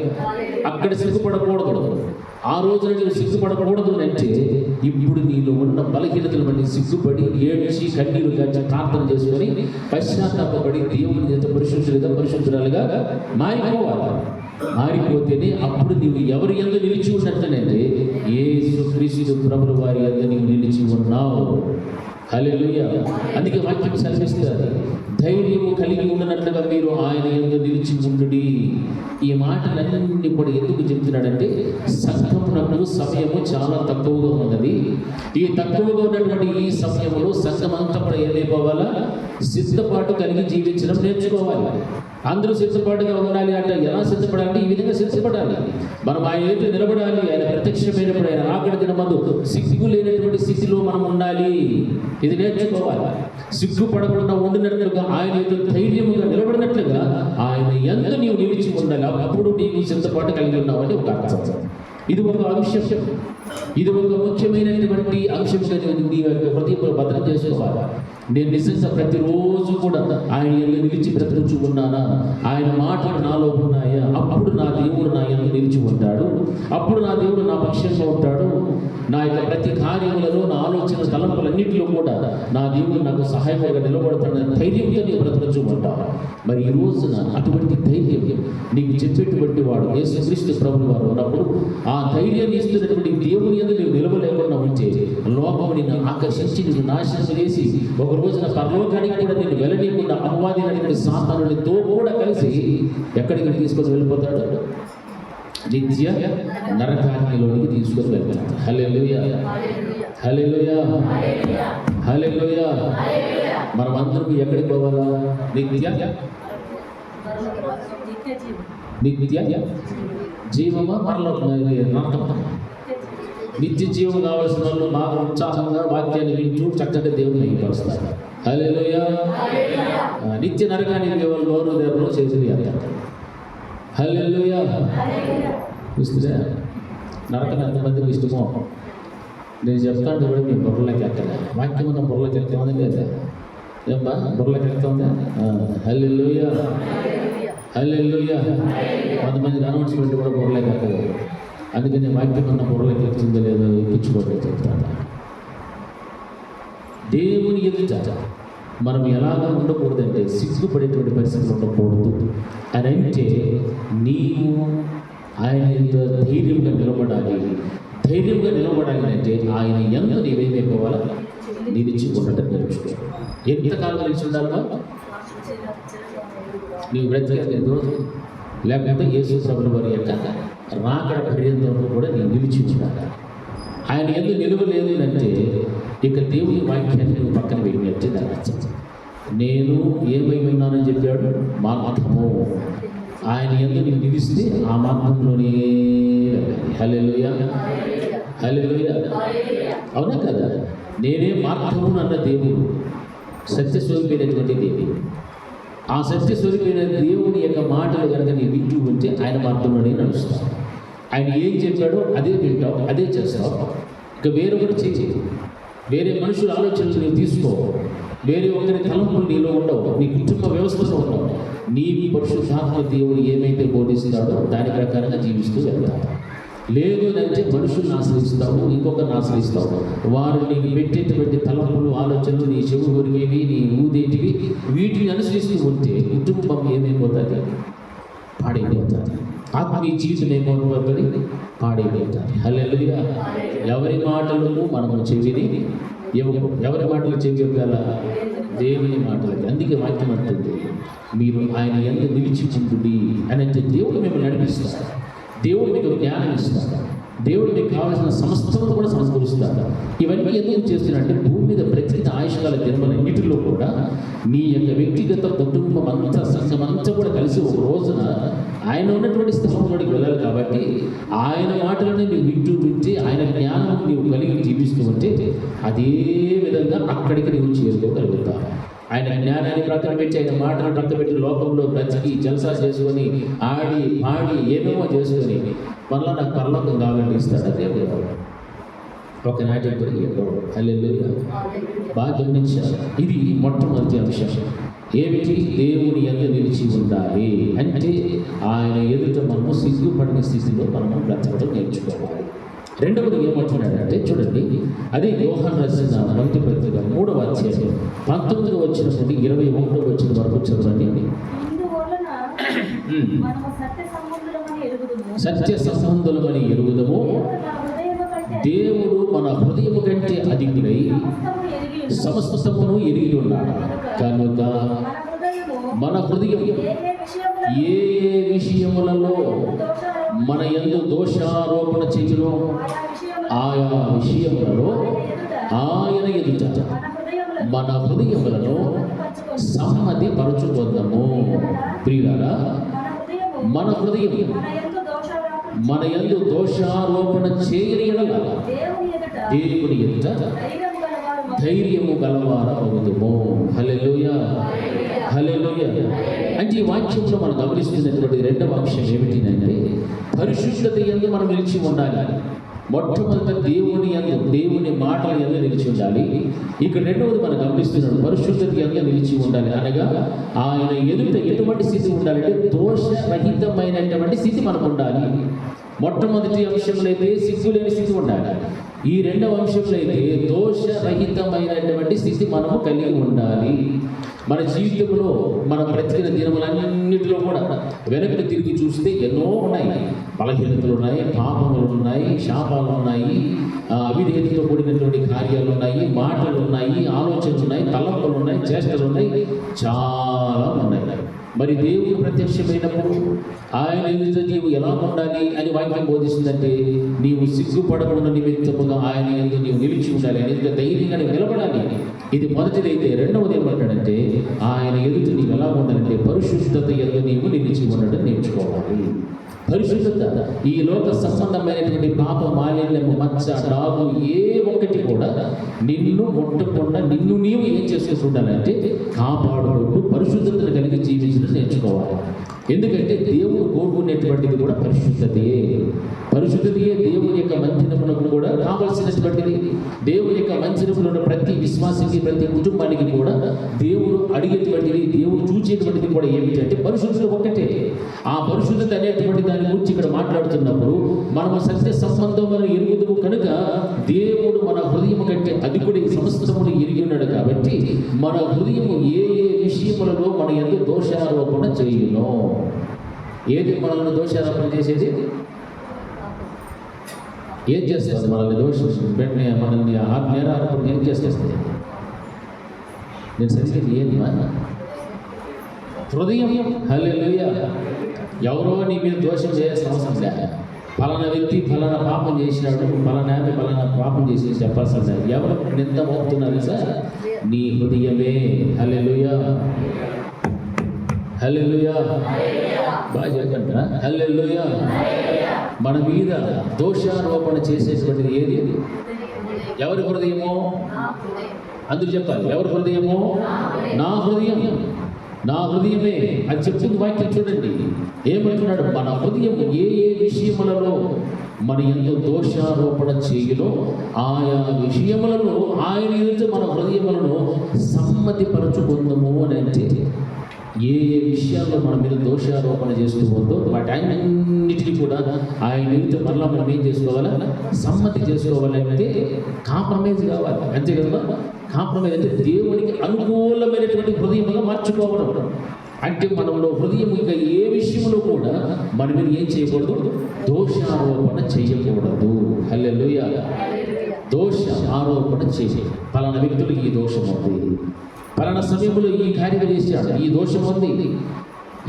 అక్కడ సిగ్గుపడకూడదు. ఆ రోజున నువ్వు సిగ్గుపడకూడదు అంటే ఇప్పుడు నీలో ఉన్న బలహీనతలు బట్టి సిగ్గుపడి ఏడ్చి కన్నీరు గాచి ప్రార్థన చేసుకొని పశ్చాత్తాపడి దేవుని చేత పరిశుద్ధురాలుగా మారిపోవాలి. మారిపోతేనే అప్పుడు నీవు ఎవరి యందు నిలిచి ఉన్నట్లనంటే యేసుక్రీస్తు ప్రభువు వారి యందు నీవు నిలిచి ఉన్నావు. హల్లెలూయా. అందుకే వాక్యం సెలవిస్తుంది, ధైర్యము కలిగి ఉన్నట్లుగా మీరు ఆయన యందు నిలిచి ఉండుడి. ఈ మాటలన్నీ కూడా ఎందుకు చెప్తున్నాడంటే సంఘమునకు సమయము చాలా తక్కువగా ఉన్నది. ఈ తక్కువగా ఉన్నటువంటి ఈ సమయంలో సంఘం అంతా కూడా ఏదైపోవాలా, సిద్ధపాటు కలిగి జీవించడం నేర్చుకోవాలి. అందరూ సిద్ధపాటుగా ఉండాలి అంటే ఎలా సిద్ధపడాలి? ఈ విధంగా సిద్ధపడాలి. మనం ఆయన ఎదుట నిలబడాలి. ఆయన ప్రత్యక్షమైనప్పుడు ఆయన రాకడ దినమందు సిగ్గు లేనటువంటి స్థితిలో మనం ఉండాలి. ఇది నేర్చుకోవాలి. సిగ్గుపడకుండా ఉండినట్లుగా ఆయన ఎదుట ధైర్యముగా నిలబడినట్లుగా ఆయన యందు నీవు నిలిచి ఉండాలి. అప్పుడు నీవు సిద్ధపాటు కలిగి ఉన్నావని ఒక అర్థం. ఇది ఒక అంశం. ఇది ఒక ముఖ్యమైనటువంటి అంశంగా నీ యొక్క హృదయంలో భద్రం చేసుకోవాలి. నేను నిజంగా ప్రతిరోజు కూడా ఆయన నిలిచి బ్రతుకుతూ ఉన్నానా, ఆయన మాటలు నాలో ఉన్నాయా, అప్పుడు నా దేవుడు నా యందు నిలిచి ఉంటాడు. అప్పుడు నా దేవుడు నా పక్షంగా ఉంటాడు. నా యొక్క ప్రతి కార్యములలో, నా ఆలోచన తలంపులన్నింటిలో కూడా నా దేవుడు నాకు సహాయంగా నిలబడతాడని ధైర్యంతో నీవు బ్రతుకుతూ ఉంటావు. మరి ఈ రోజున అటువంటి ధైర్యం నీకు చెప్పేటువంటి వాడు యేసుక్రీస్తు ప్రభువు వారు ఉన్నప్పుడు ఆ ధైర్యాన్ని ఇస్తున్నటువంటి దేవుని యందు నీవు నిలవలేకుండా ఉంటే లోకము నిన్ను ఆకర్షించి నిన్ను నాశనం చేసి ఒక రోజున పరలోకానికి కూడా నేను వెళ్ళనీయకుండా అపవాది అనేటువంటి సాతానునితో కూడా కలిసి ఎక్కడికి తీసుకొని వెళ్ళిపోతాడు? నిత్య నరకాగ్నిలోనికి తీసుకొని వెళ్తాడు. హల్లెలూయా. హల్లెలూయా. హల్లెలూయా. మనం అందరం ఎక్కడికి పోవాలా? నిత్య జీవమా నరకమా? నిత్య జీవం కావాల్సిన వాళ్ళు బాగా ఉత్సాహంగా వాక్యాన్ని వింటూ చక్కటి దేవుని మహిమపరుస్తారు. హల్లెలూయా. నిత్య నరకానికి నోరు దేవుడు చేసేది అంటారు. హల్లెలూయా. చూస్తే నరకం ఎంతమందికి ఇష్టమో నేను చెప్తాను కూడా మీ బుర్రలోకి ఎక్కలే. వాక్యం ఉన్న బుర్రలోకి ఎక్కమని లేదా? ఏమ్మా బుర్రలోకి ఎక్కుతుందా? హల్లెలూయా. హల్లెలూయా. కొంతమందికి అనౌన్స్మెంట్ కూడా బుర్రలోకి ఎక్కదు. అందుకని వాక్యం ఉన్న బుర్రలోకి ఎక్కుతుందో లేదో ఎక్కించుకోవడం చెప్తాను. దేవుని ఎదుట మనం ఎలాగా ఉండకూడదంటే సిగ్గుపడేటువంటి పరిస్థితులు ఉండకూడదు అని అంటే నీవు ఆయన ధైర్యంగా నిలబడాలి. ధైర్యంగా నిలబడాలి అంటే ఆయన ఎంత నీవేమైపోవాలా? నిలిచి ఉండటం నేర్చుకో. ఎంతకాలం నిలిచి ఉండాలా? నీవు బ్రతికేది లేకపోతే యేసు ప్రభువు వారి యొక్క రాకడ పర్యంతంలో కూడా నేను నిలిచి ఉండాలి. ఆయన ఎందుకు నిలవలేదు అంటే ఇక దేవుని వాక్యాన్ని నువ్వు పక్కన వెళ్ళినట్టే దాని నేను ఏమై ఉన్నానని చెప్పాడు? మార్గము. ఆయన ఎందుకు నీవు నిలిస్తే ఆ మార్గంలోనే వెళ్ళాలి. హల్లెలూయా. హల్లెలూయా. అవునా కదా? నేనే మార్గము అన్న దేవుడు సత్యస్వరూపైనటువంటి దేవుడు. ఆ సత్యస్వరూపైన దేవుని యొక్క మాటలు కనుక నీ వింటూ ఉంటే ఆయన మార్గంలోనే నడుస్తావు. ఆయన ఏం చెప్పాడో అదే వింటావు, అదే చేస్తావు. ఇక వేరొకటి చేయి. వేరే మనుషుల ఆలోచనలు నీవు తీసుకో. వేరే ఒకరి తలంపులు నీలో ఉండవు. నీ కుటుంబ వ్యవస్థలో ఉండవు. నీ పరిశుద్ధాత్మ దేవుడు ఏమైతే బోధిస్తాడో దాని ప్రకారంగా జీవిస్తూ వెళ్తావు. లేదు అంటే మనుషులను ఆశ్రయిస్తావు, ఇంకొకరిని ఆశ్రయిస్తావు. వారు నీకు పెట్టేటువంటి తలంపులు, ఆలోచనలు, నీ చెవు కొరిగేవి, నీ ఊదేటివి, వీటిని అనుసరిస్తూ ఉంటే కుటుంబం ఏమైపోతుంది? పాడైపోతుంది. ఆత్మీయ జీవితం ఏమైపోతుంది? పాడైపోతుంది. హల్లెలూయా. ఎవరి మాటలకు మనము చెవిని ఎవరి మాటలు చెవి ఇవ్వాల? దేవుని మాటలకి. అందుకే వాక్యం అంటుంది మీరు ఆయన ఎంత నిలిచిచుంటుంది అని అంటే దేవుడు మిమ్మల్ని నడిపిస్తారు. దేవుడు మీకు జ్ఞానం ఇస్తారు. దేవుడు మీకు కావాల్సిన సమస్తమును కూడా సమకూరుస్తారు. ఇవన్నీ ఎందుకు చేస్తున్నారంటే భూమి మీద ప్రతి ఆయుష్కాల దినములన్నిటిలో కూడా నీ యొక్క వ్యక్తిగత కుటుంబం అంతా, సంఘం అంతా కూడా కలిసి ఒక రోజున ఆయన ఉన్నటువంటి స్థలంలోకి వెళ్ళాలి. కాబట్టి ఆయన మాటలను నువ్వు వింటే ఆయన జ్ఞానం నీవు కలిగి జీవిస్తూ ఉంటే అదే విధంగా అక్కడికి నువ్వు చేరుకోగలుగుతావు. ఆయన జ్ఞానాన్ని ప్రక్కన పెట్టి, ఆయన మాటను ప్రక్కన పెట్టి లోకంలో బ్రతికి జల్సా చేసుకొని ఆడి పాడి ఏమేమో చేసుకొని మళ్ళీ నాకు పరలోకం కావాలని ఇస్తాడు దేవుడు. ఒకనాటి హల్లెలూయా. బాగా గమనించారు. ఇది మొట్టమొదటి అంశం. ఏమిటి? దేవుని యందు నిలిచి ఉండాలి అంటే ఆయన ఎదుట మనము సిగ్గుపడిన స్థితిలో మనము బ్రతకడం నేర్చుకోవాలి. రెండవది ఏమంటున్నాడంటే చూడండి, అదే యోహాను రాసిన మొదటి పత్రిక 3వ అధ్యాయం 19వ వచనం నుండి 21వ వచనం వరకు చదవండి. ఇందువలన మనము సత్య సంబంధులమని ఎరుగుదము, దేవుడు మన హృదయము కంటే అధికుడై సమస్తమును ఎరిగి ఉన్నాడు కనుక మన హృదయం ఏ విషయములలో మన యందు దోషారోపణ చేయునో ఆయా విషయములలో ఆయన ఎదుట మన హృదయములను సమ్మతి పరచుకొందాము. ప్రియులారా, మన హృదయం మన యందు దోషారోపణ చేయని యెడల దేవుని ఎదుట ధైర్యము గలవారమగుదుము. హల్లెలూయా, హల్లెలూయా. అంటే ఈ వాక్యంలో మనం గమనిస్తున్నటువంటి రెండవ అంశం ఏమిటినంటే పరిశుద్ధత యందు మనం నిలిచి ఉండాలి. మొట్టమొదట దేవుని మాటల యందు నిలిచి ఉండాలి. ఇక్కడ రెండవది మనం గమనిస్తున్నాడు, పరిశుద్ధత యందు నిలిచి ఉండాలి అనగా ఆయన ఎదుట ఎటువంటి స్థితి ఉండాలంటే దోషరహితమైనటువంటి స్థితి మనకు ఉండాలి. మొట్టమొదటి అంశంలో అయితే సిగ్గులేని స్థితి ఉండాలి. ఈ రెండవ అంశంలో అయితే దోషరహితమైనటువంటి స్థితి మనము కలిగి ఉండాలి. మన జీవితంలో మనం బ్రతికిన దినములన్నింటిలో కూడా వెనక్కి తిరిగి చూస్తే ఎన్నో ఉన్నాయి. బలహీనతలు ఉన్నాయి, పాపములు ఉన్నాయి, శాపాలు ఉన్నాయి, అవిధేయతతో కూడినటువంటి కార్యాలు ఉన్నాయి, మాటలు ఉన్నాయి, ఆలోచనలు ఉన్నాయి, తలంపులు ఉన్నాయి, చేష్టలు ఉన్నాయి, చాలా ఉన్నాయి. మరి దేవుడు ప్రత్యక్షమైనప్పుడు ఆయన ఎదుట నీవు ఎలా ఉండాలి అని వాక్యం బోధిస్తుందంటే నీవు సిగ్గుపడకుండా నిమిత్తముగా ఆయన యందు నీవు నిలిచి ఉండాలి, ఆయన ఎదుట ధైర్యంగా నిలబడాలి. ఇది మొదటిదైతే. రెండవది ఏమంటాడంటే ఆయన ఎదుట నీవు ఎలా ఉండాలంటే పరిశుద్ధత యందు నీవు నిలిచి ఉండడం నేర్చుకోవాలి. పరిశుద్ధత ఈ లోక సంబంధమైనటువంటి పాప మాలిన్యము, మచ్చ, డాగు ఏ ఒక్కటి కూడా నిన్ను ముట్టకుండా నిన్ను నీవు ఏం చేసేసి ఉండాలంటే కాపాడుకుంటూ పరిశుద్ధతను కలిగి జీవించడం నేర్చుకోవాలి. ఎందుకంటే దేవుడు కోరుకునేటువంటిది కూడా పరిశుద్ధతయే. పరిశుద్ధతయే దేవుని యొక్క మందిరములకు కూడా కావలసినటువంటిది. దేవుని యొక్క మందిరములో ఉన్న ప్రతి విశ్వాసికి, ప్రతి కుటుంబానికి కూడా దేవుడు అడిగేటువంటిది, దేవుడు చూచేటువంటిది కూడా ఏమిటంటే పరిశుద్ధత ఒక్కటే. ఆ పరిశుద్ధత అనేటువంటి దాని గురించి ఇక్కడ మాట్లాడుతున్నప్పుడు మనము సత్య సంబంధములను ఎరుగుదుము కనుక దేవుడు మన హృదయం కంటే అధికుడి సమస్తమును ఎరిగి ఉన్నాడు. కాబట్టి మన హృదయము ఏ విషయములలో మన యందు దోషారోపణ చేయును. ఏది మనల్ని దోషారోపణ చేసేది? ఏం చేస్తుంది? మనల్ని మనల్ని నేరారోపణ ఏం చేస్తుంది? నేను సరిగ్గా ఏంది హృదయం. హల్లెలూయా. ఎవరో నీ మీద దోషం చేయాల్సిన అవసరం లేదు. ఫలానా వ్యక్తి ఫలానా పాపం చేసినాడు, ఫలానా పాపం చేసి చెప్పాల్సిన లేదు. ఎవరు నింద మోపుతున్నారు సార్? నీ హృదయమే. హల్లెలూయా, హల్లెలూయా. బాగా చెప్పండి. హల్లెలూయా. మన మీద దోషారోపణ చేసేటువంటిది ఏది? ఎవరి హృదయమో? అందరూ చెప్పాలి. ఎవరి హృదయమో? నా హృదయం, నా హృదయమే. అది చెప్తుంది వాక్యం. చూడండి ఏమంటున్నాడు, మన హృదయం ఏ విషయములలో మన యందు దోషారోపణ చేయునో ఆయా విషయములలో ఆయన ఎదుట మన హృదయములను సమ్మతి పరచుకుందాము అని అంటే ఏ విషయాల్లో మన మీద దోషారోపణ చేస్తూ ఉందో వాటి అన్నిటికీ కూడా ఆయన ఎదుట మరలా మనం ఏం చేసుకోవాలా? సమ్మతి చేసుకోవాలంటే కాంప్రమైజ్ కావాలి. అంతే కదా? కాంప్రమైజ్ అంటే దేవునికి అనుకూలమైనటువంటి హృదయంగా మార్చుకోవడం. అంటే మనలో హృదయం ఇంకా ఏ విషయంలో కూడా మన మీద ఏం చేయకూడదు? దోషారోపణ చేయకూడదు. హల్లెలూయా. దోష ఆరోపణ చేసే పలానా వ్యక్తులకు ఈ దోషం ఉంది, పలానా సమయంలో ఈ కార్యం చేశాడు, ఈ దోషం ఉంది,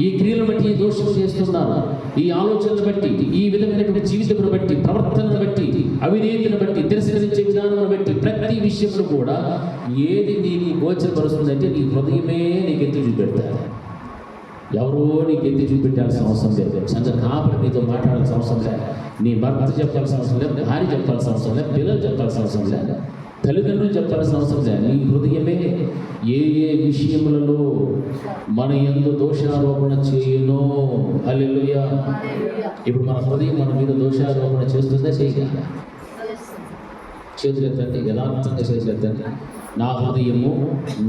ఈ క్రియలను బట్టి ఈ దోషం చేస్తున్నారు, ఈ ఆలోచనలు బట్టి, ఈ విధమైనటువంటి జీవితమును బట్టి, ప్రవర్తనను బట్టి, అవినీతిని బట్టి, తిరస్కరించే విధానాన్ని బట్టి ప్రతి విషయంలో కూడా ఏది నీకు గోచరపరుస్తుందంటే నీ హృదయమే నీకు ఎత్తి చూపెడతారు. ఎవరో నీకు ఎత్తి చూపెట్టాల్సిన అవసరం లేదు. సంత కాపరి నీతో మాట్లాడాల్సిన అవసరం లేదు. నీ భర్త చెప్పాల్సిన అవసరం లేదు, భార్య చెప్పాల్సిన అవసరం లేదు, పిల్లలు చెప్పాల్సిన అవసరం లేదు, తల్లిదండ్రులు చెప్పాల్సిన అవసరం లేదు. నీ హృదయమే ఏ విషయములలో మన యందు దోషారోపణ చేయునో. హల్లెలూయా. ఇప్పుడు మన హృదయం మన మీద దోషారోపణ చేస్తుందా? చేయగలరా? చేతులు ఎత్తండి, యథార్థంగా చేతులు ఎత్తండి. నా హృదయము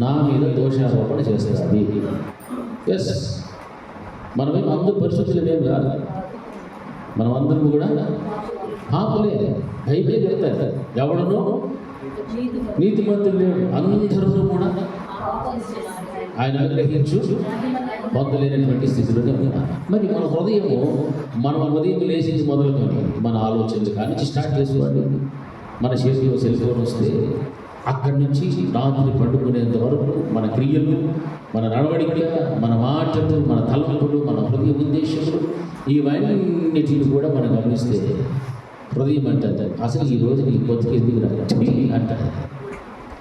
నా మీద దోషారోపణ చేస్తుంది. ఎస్, మనమేం అందరూ పరిశుద్ధులమేం కాదు, మనం అందరం కూడా పాపులే. బైబిలే చెప్తారు, ఎవడనో నీతిమంతులు లేడు, అందరూ కూడా ఆయన అనుగ్రహించు పొందలేనటువంటి స్థితిలోనే ఉన్నారు. మరి మన హృదయము, మన ఉదయం లేచింది మొదలుకొని మన ఆలోచనలు కానీ స్టార్ట్ చేసుకోండి. మన చేతిలో సెల్ ఫోన్ వస్తే అక్కడి నుంచి రాత్రి పండుకునేంత వరకు మన క్రియలు, మన నడవడిక, మన మాటలు, మన తలంపులు, మన హృదయ ఉద్దేశములు, ఇవన్నిటిని కూడా మనం గమనిస్తే హృదయం అంటారు, అసలు ఈ రోజు నీ బతుకు ఎందుకు అంటారు.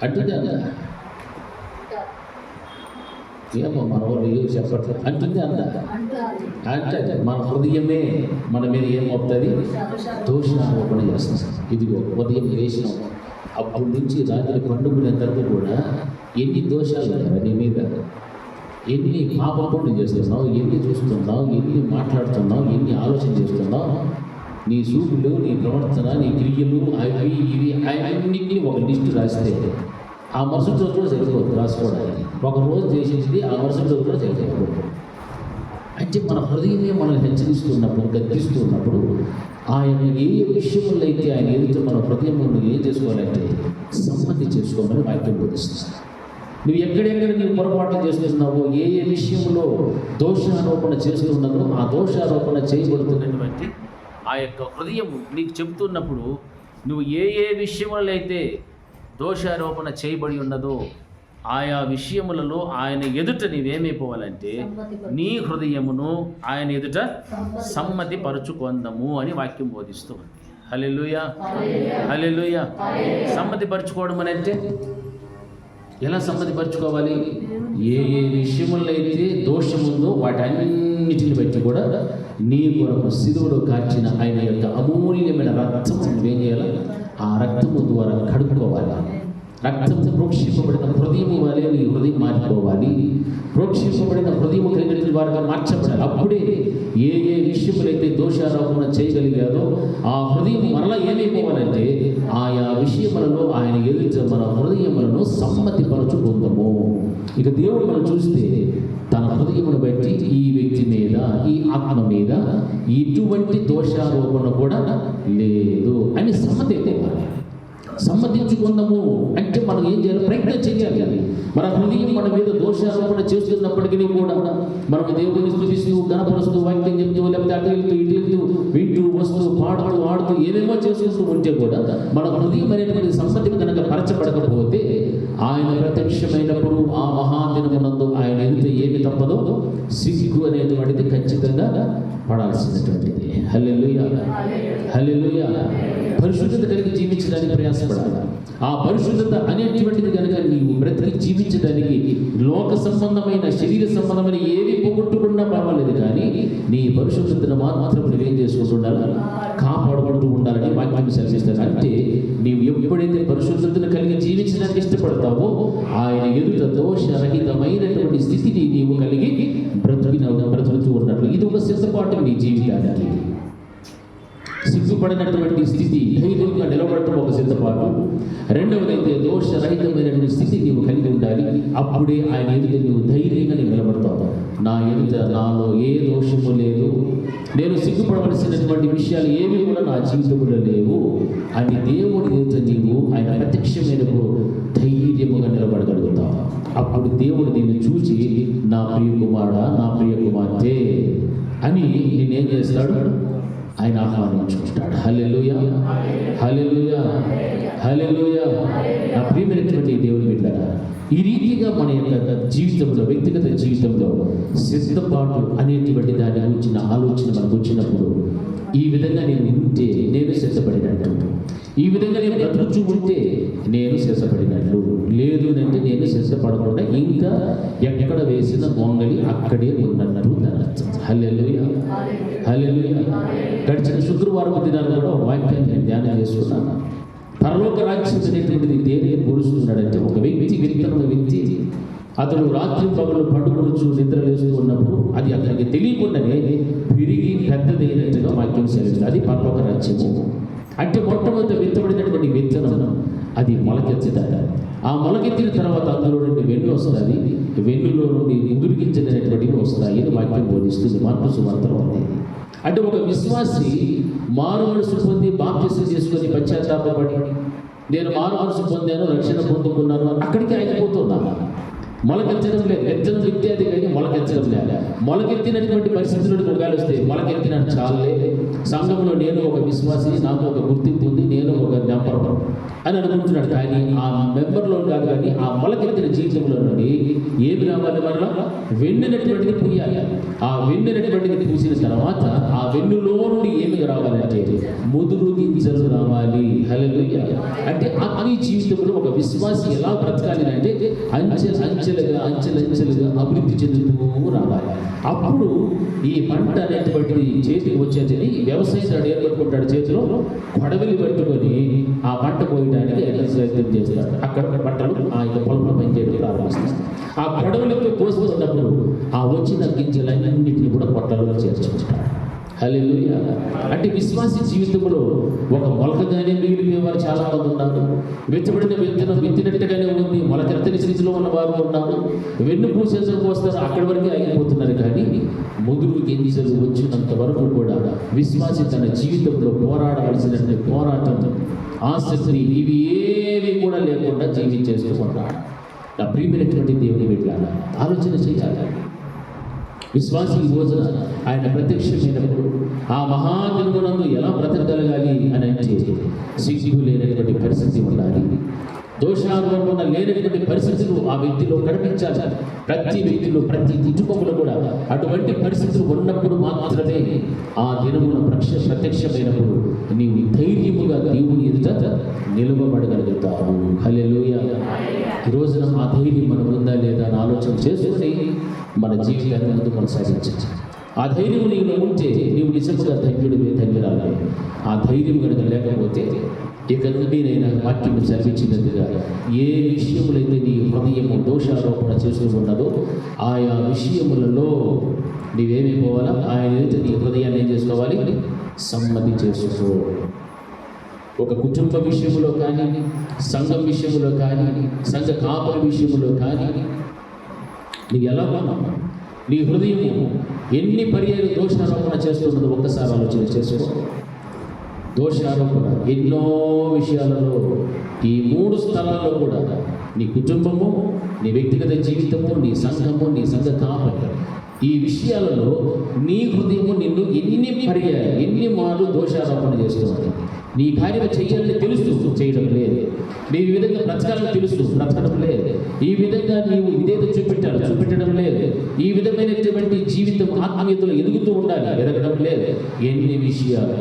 అంటుందా? ఏమో మన వాళ్ళు ఏం చెప్పట్లేదు అంటుంది అంటే మన హృదయమే మన మీద ఏమవుతుంది? దోషారోపణ చేస్తుంది. ఇదిగో ఉదయం లేచినాం, అప్పటి నుంచి రాత్రి పండుకునే తరపు కూడా ఎన్ని దోషాలు ఉన్నాయి నీ మీద, ఎన్ని పాప పనులు చేస్తున్నావు, ఎన్ని చూస్తున్నావు, ఎన్ని మాట్లాడుతున్నావు, ఎన్ని ఆలోచన చేస్తున్నావు, నీ చూపులు, నీ ప్రవర్తన, నీ క్రియలు, అవి ఇవి అన్నింటినీ ఒక లిస్టు రాస్తే ఆ మరుసటి రోజు కూడా సరిపోతుంది రాసుకోవడానికి. ఒక రోజు చేసేది ఆ మరుసటి రోజు కూడా సరిపోతుంది. అంటే మన హృదయమే మనం హెచ్చరిస్తున్నప్పుడు, గద్దిస్తున్నప్పుడు ఆయన ఏ విషయంలో అయితే ఆయన ఎదుట మన హృదయంలో ఏం చేసుకోవాలంటే సమ్మతి చేసుకోమని వాక్యం బోధిస్తుంది. నువ్వు ఎక్కడెక్కడ నీవు పొరపాట్లు చేస్తున్నావో, ఏ విషయంలో దోషారోపణ చేస్తున్నదో ఆ దోషారోపణ చేయబడుతున్నటువంటి ఆ యొక్క హృదయం నీకు చెబుతున్నప్పుడు నువ్వు ఏ విషయములలో అయితే దోషారోపణ చేయబడి ఉన్నదో ఆయా విషయములలో ఆయన ఎదుట నీవేమైపోవాలంటే నీ హృదయమును ఆయన ఎదుట సమ్మతి పరుచుకొందము అని వాక్యం బోధిస్తూ ఉంది. హల్లెలూయా, హల్లెలూయా. సమ్మతి పరుచుకోవడం అని అంటే ఎలా సమ్మతి పరుచుకోవాలి? ఏ విషయముల్లో అయితే దోషముందో వాటన్నిటిని బట్టి కూడా నీ కొరకు శిలువలో కార్చిన ఆయన యొక్క అమూల్యమైన రక్తం నువ్వేం చేయాలి? ఆ రక్తము ద్వారా కడుక్కోవాలి. రక్తం ప్రోక్షింపబడిన హృదయము వలె నీ హృదయం మారిపోవాలి. ప్రోక్షింపబడిన హృదయము కలిగిన ద్వారా మార్చబడాలి. అప్పుడే ఏ విషయములైతే దోషారోపణ చేయగలిగారో ఆ హృదయం మరలా ఏమైపోవాలంటే ఆయా విషయములలో ఆయన ఎదుట మన హృదయములను సమ్మతి పరచుకుందాము. ఇక దేవుడు మనం చూస్తే తన హృదయమును బట్టి ఈ వ్యక్తి మీద, ఈ ఆత్మ మీద ఎటువంటి దోషారోపణ కూడా లేదు అని సమ్మతి అయిపోవాలి. సమ్మతించుకుందాము అంటే మనం ఏం చేయాలి? ప్రయత్నం చేయాలి. మన హృదయం మన మీద దోషారోపణ చేస్తున్నప్పటికీ కూడా మనం దేవుడిని స్తుతిస్తూ, గణపరుస్తూ, వాక్యం చెప్తూ, లేకపోతే అటు వెళ్తూ ఇటు వెళ్తూ, వింటూ వస్తూ, పాడుతూ, ఆడుతూ ఏమేమో చేస్తూ ఉంటే కూడా మన హృదయం అనేటువంటి సమ్మతిని కనుక పరచబడకపోతే ఆయన ప్రత్యక్షమైనప్పుడు ఆ మహాదినమునందు ఆయన ఎదుట ఏమి తప్పదో సిగ్గు అనేటువంటిది ఖచ్చితంగా పడాల్సినటువంటిది. హల్లెలూయా, హల్లెలూయా. పరిశుద్ధత కలిగి జీవించడానికి ప్రయాసపడాలి. ఆ పరిశుద్ధత అనేటువంటిది కనుక నీవు బ్రతికి జీవించడానికి లోక సంబంధమైన, శరీర సంబంధమైన ఏవి పోగొట్టుకున్నా పర్వాలేదు, కానీ నీ పరిశుద్ధతను మాత్రం నువ్వేం చేసుకుంటూ ఉండాలి? కాపాడుకుంటూ ఉండాలని వాక్యం సెలవిస్తాను. అంటే నీవు ఎప్పుడైతే పరిశుద్ధతను కలిగి జీవించడానికి ఇష్టపడతావో ఆయన ఎదుట దోషరహితమైనటువంటి స్థితిని నీవు కలిగి బ్రతుకుతూ ఉన్నట్లు. ఇది ఒక సిద్ధపాటు నీ జీవితానికి. సిగ్గుపడినటువంటి స్థితి, ధైర్యంగా నిలబడటం ఒక సిద్ధపాటు. రెండవదైతే దోషరహితమైనటువంటి స్థితి నీవు కలిగి ఉండాలి. అప్పుడే ఆయన ఎదుట నీవు ధైర్యంగా నిలబడతావు. నా ఎదుట నాలో ఏ దోషము లేదు, నేను సిగ్గుపడవలసినటువంటి విషయాలు ఏవి కూడా నా జీవితంలో లేవు అని దేవుడి ఎదుట నీవు ఆయన ప్రత్యక్షమైనప్పుడు ధైర్యముగా నిలబడగలుగుతావు. అప్పుడు దేవుడు నిన్ను చూచి నా ప్రియ కుమారుడా, నా ప్రియ కుమార్తె అని నేనేం చేస్తాడు? ఆయన ఆహ్వానించుకుంటాడు. హల్లెలూయా, హల్లెలూయా, హల్లెలూయా. నా ప్రియమైనటువంటి దేవుని బిడ్డలారా, ఈ రీతిగా మన యొక్క జీవితంలో, వ్యక్తిగత జీవితంలో సిద్ధపాటు అనేటువంటి దాని గురించిన ఆలోచన మనకు వచ్చినప్పుడు ఈ విధంగా నేను ఉంటే నేను సిద్ధపడినట్టు, ఈ విధంగా నేను బ్రతుకుతూ ఉంటే నేను సిద్ధపడినట్లు, లేదు అంటే నేను సిద్ధపడకుండా ఇంకా ఎక్కడ వేసిన గొంగలి అక్కడే ఉన్నట్టు. హల్లెలూయా, హల్లెలూయా. గడిచిన శుక్రవారం దినాలు కూడా వాక్యాన్ని నేను ధ్యానం చేసుకున్నాను. పరలోక రాజ్యం అనేటువంటిది దేనిని పోలుస్తున్నాడంటే ఒక వ్యక్తి అతడు రాత్రి పగలు పడుకొనొచ్చు, నిద్రలేస్తూ ఉన్నప్పుడు అది అతనికి తెలియకుండానే విరిగి పెద్దదైనట్టుగా వాక్యం సెలవుతుంది. అది పరలోక రాజ్యము. అంటే మొట్టమొదటి విత్తబడినటువంటి విత్తనం అది మొలకెత్తుతాడు. ఆ మొలకెత్తిన తర్వాత అందులో నుండి వెన్ను వస్తుంది, వెన్నులో నుండి ముదురుగించదనేటువంటివి వస్తాయి అని వాక్యం బోధిస్తుంది. మార్కు సువార్తలో ఉంది. అంటే ఒక విశ్వాసి మారు మనసు పొంది బాప్తిసం చేసుకొని పశ్చాత్తాపపడి నేను మారు మనసు పొందాను, రక్షణ పొందుకున్నాను, అక్కడికి ఆగిపోతున్నాను. మొలకెత్తడం లేదు, ఎత్తడం విద్యాది కానీ మొలకెత్తడం లేదు. మొలకెత్తినటువంటి పరిస్థితులకు ఒకవేళ వస్తే మొలకెత్తిన చాలే, సంఘంలో నేను ఒక విశ్వాసి, నాకు ఒక గుర్తింపు ఉంది, నేను ఒక నెంబర్ అని అనుకుంటున్నాడు. కానీ ఆ మెంబర్లో కాదు, కానీ ఆ మొలకెత్తిన జీవితంలో నుండి ఏమి రావాలి? మరలా వెన్నునటువంటిది పూయాలి. ఆ వెన్నునటువంటిది పూసిన తర్వాత ఆ వెన్నులో నుండి ఏమి రావాలంటే ముదురు గింజలు రావాలి. హల్లెలూయా. అంటే ఆత్మీయ జీవితంలో ఒక విశ్వాసి ఎలా బ్రతకాలి అంటే అంచెలుగా అభివృద్ధి చెందుతూ రావాలి. అప్పుడు ఈ పంట అనేటువంటిది చేతికి వచ్చేది. వ్యవసాయదారుడు ఏం పట్టుకుంటాడు? చేతిలో కొడవలి పట్టుకొని ఆ పంట పోయడానికి ప్రయత్నం చేస్తాడు. అక్కడ పంటలు ఆ యొక్క పొలంలో పనిచేయడం ప్రారంభిస్తాడు. ఆ కొడవలితో కోసుకున్నప్పుడు ఆ వచ్చిన గింజలన్నింటినీ కూడా పొట్టలో చేర్చుకుంటాడు. హల్లెలూయా. అంటే విశ్వాస జీవితంలో ఒక మొలకగానే మిగిలిపోయేవారు చాలా మంది ఉన్నారు. విత్తబడిన విత్తనం విత్తినట్టుగానే ఉంది, మొలకెత్తని స్థితిలో ఉన్న వారు ఉన్నారు. వెన్ను పూసేసరికి వస్తారు, అక్కడి వరకే ఆగిపోతున్నారు. కానీ ముదురు గింజలు వచ్చినంత వరకు కూడా విశ్వాసి తన జీవితంలో పోరాడవలసినటువంటి పోరాటం, ఆసక్తి ఇవి ఏవి కూడా లేకుండా జీవించేసుకుంటాడు. నా ప్రియమైనటువంటి దేవుని బిడ్డలారా, ఆలోచన చేయాలి. విశ్వాసి ఈ రోజున ఆయన ప్రత్యక్షమైనప్పుడు ఆ మహాదినమునందు ఎలా బ్రతకగలగాలి అని అంటే సిగ్గు లేనటువంటి పరిస్థితి ఉండాలి, దోషారోపణ లేనటువంటి పరిస్థితులు ఆ వ్యక్తిలో కనిపించాలి. ప్రతి వ్యక్తిలో, ప్రతి కుటుంబంలో కూడా అటువంటి పరిస్థితులు ఉన్నప్పుడు మాత్రమే ఆ దినమున ప్రత్యక్షమైనప్పుడు నీవు ధైర్యముగా దేవుని ఎదుట నిలవబడగలుగుతావు. హల్లెలూయా. ఈ రోజున ఆ ధైర్యం మనం ఉందా లేదా అని ఆలోచన చేసుకుని మన జీవితాన్ని ముందు కొనసాగించాలి. ఆ ధైర్యం నీవు ఉంటే నీవు నిజంగా ధైర్యుడివే, ధైర్యురాలే. ఆ ధైర్యం కనుక లేకపోతే ఇక నుండి నేను వాక్యం చదివించినట్టుగా ఏ విషయములైతే నీ హృదయము దోషారోపణ చేస్తూ ఉన్నదో ఆయా విషయములలో నీవేమైపోవాలా? ఆయన అయితే నీ హృదయాన్ని ఏం చేసుకోవాలి? సమ్మతి చేసుకో. ఒక కుటుంబ విషయంలో కానీ, సంఘం విషయంలో కానీ, సంఘ కాపరి విషయంలో కానీ నీవు ఎలా ఉన్నావు? నీ హృదయము ఎన్ని పర్యాలు దోషారోపణ చేస్తున్నదో ఒక్కసారి ఆలోచన చేసుకో. దోషారోపణ ఎన్నో విషయాలలో, ఈ 3 స్థలాల్లో కూడా నీ కుటుంబము, నీ వ్యక్తిగత జీవితము, నీ సంఘము, నీ సంఘ కాపరి, ఈ విషయాలలో నీ హృదయము నిన్ను ఎన్ని మార్లు దోషారోపణ చేస్తున్నది. నీ కార్యం చేయాలని తెలుస్తూ చేయడం లేదు, నీ ఈ విధంగా బ్రతకాలని తెలుస్తూ బ్రతకడం లేదు, ఈ విధంగా నీవు ఇదేదో చూపెట్టడం లేదు, ఈ విధమైనటువంటి జీవితం ఆత్మీయతలో ఎదుగుతూ ఉండాలి, ఎదగడం లేదు. ఎన్ని విషయాలు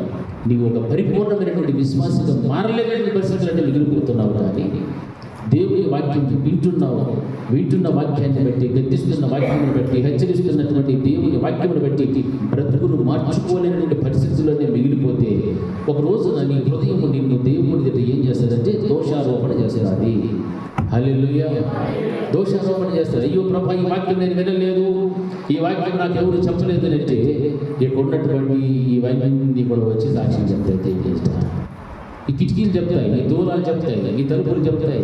నీవు ఒక పరిపూర్ణమైనటువంటి విశ్వాసంగా మారలేనటువంటి పరిస్థితులు మిగిలిపోతున్నావు. కానీ దేవుని వాక్యం వింటున్న వాక్యాన్ని బట్టి, గద్దిస్తున్న వాక్యాన్ని బట్టి, హెచ్చరిస్తున్నటువంటి దేవుని వాక్యమును బట్టి బ్రతుకును మార్చుకోలేనటువంటి పరిస్థితుల్లోనే మిగిలిపోతే ఒక రోజున నీ హృదయం నిన్ను దేవుని దగ్గర ఏం చేస్తుందంటే దోషారోపణ చేస్తుంది. హల్లెలూయా. దోషారోపణ చేస్తారు. అయ్యో ప్రభా, ఈ వాక్యం నేను వినలేదు, ఈ వాక్యం నాకు ఎవరు చెప్పలేదు అంటే ఇక్కడ ఉన్నటువంటి ఇవన్నీ కూడా వచ్చి సాక్ష్యం చెప్తాయి. ఈ కిటికీలు చెప్తాయి, ఈ దూరాలు చెప్తాయి, ఈ తలుపులు చెప్తాయి,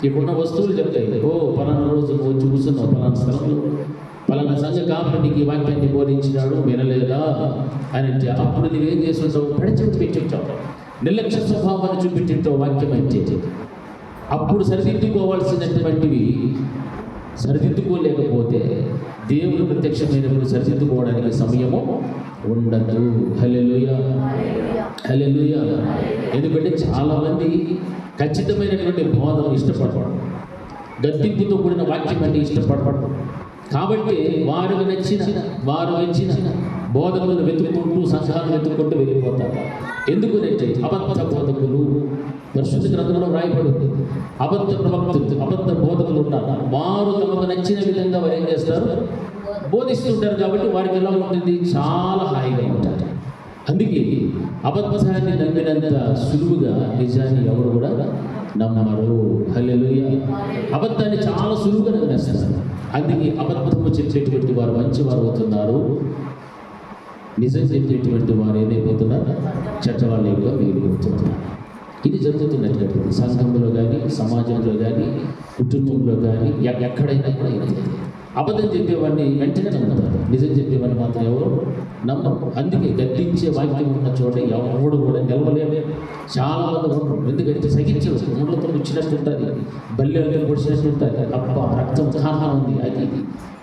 ఇక్కడున్న వస్తువులు చెప్తాయి. ఓ పలానా రోజు వచ్చి కూర్చున్నావు పలానా స్థలంలో, పలానా సంఘ కాపరికి ఈ వాక్యాన్ని బోధించినాడు, వినలేదా అని అంటే అప్పుడు నువ్వేం చేస్తుంటావు? పడిచెట్టు పెట్టింటావు, నిర్లక్ష్య స్వభావాన్ని చూపెట్టింటావు. వాక్యం అంటే అప్పుడు సరిదిద్దుకోవాల్సినటువంటివి సరిదిద్దుకోలేకపోతే దేవుడు ప్రత్యక్షమైనప్పుడు సరిదిద్దుకోవడానికి సమయము ఉండదు. హల్లెలూయా. హల్లెలూయా. ఎందుకంటే చాలామంది ఖచ్చితమైనటువంటి బోధన ఇష్టపడరు, గద్దింపుతో కూడిన వాక్యం అంటే ఇష్టపడరు. కాబట్టి వారు నచ్చిన బోధకులను వెతుక్కుంటూ, సంఘాలను వెతుక్కుంటూ వెళ్ళిపోతారు. ఎందుకంటే అబద్ధ బోధకులు, పరిశుద్ధ గ్రంథంలో రాయబడింది, అబద్ధ ప్రవక్తలు, అబద్ధ బోధకులు ఉన్నారు. వారు తమకు నచ్చిన విధంగా వారు ఏం చేస్తారు? బోధిస్తుంటారు. కాబట్టి వారికి ఎలా ఉంటుంది? చాలా హాయిగా ఉంటారు. అందుకే అబద్ధాన్ని నమ్మినంత సులువుగా నిజాన్ని ఎవరు కూడా నమ్మరు. హల్లెలూయా. అబద్ధాన్ని చాలా సులువుగా నమ్మేస్తారు. అందుకే అబద్ధము చెప్పేటువంటి వారు మంచివారు అవుతున్నారు, నిజం చెప్పేటువంటి వారు ఏదైపోతున్నారు చెడ్డవాళ్ళుగా మిగిలిపోతున్నారు. ఇది జరుగుతున్నటువంటి సంఘంలో కానీ, సమాజంలో కానీ, కుటుంబంలో కానీ, ఎక్కడైనా కూడా ఇది అబద్ధం చెప్పేవాడిని వెంటనే నమ్ముతారు, నిజం చెప్పేవాడిని మాత్రం ఎవరు నమ్మరు. అందుకే గద్దించే వాక్యం ఉన్న చోట ఎవడు కూడా నిలవలేడు. చాలా మంది ఉండరు, ఎందుకంటే సహించవచ్చు, ముళ్ళతో వచ్చినట్టు ఉంటుంది, బల్లెలతో పొడిచినట్టు ఉంటుంది. అబ్బ రక్తం కారణం ఉంది,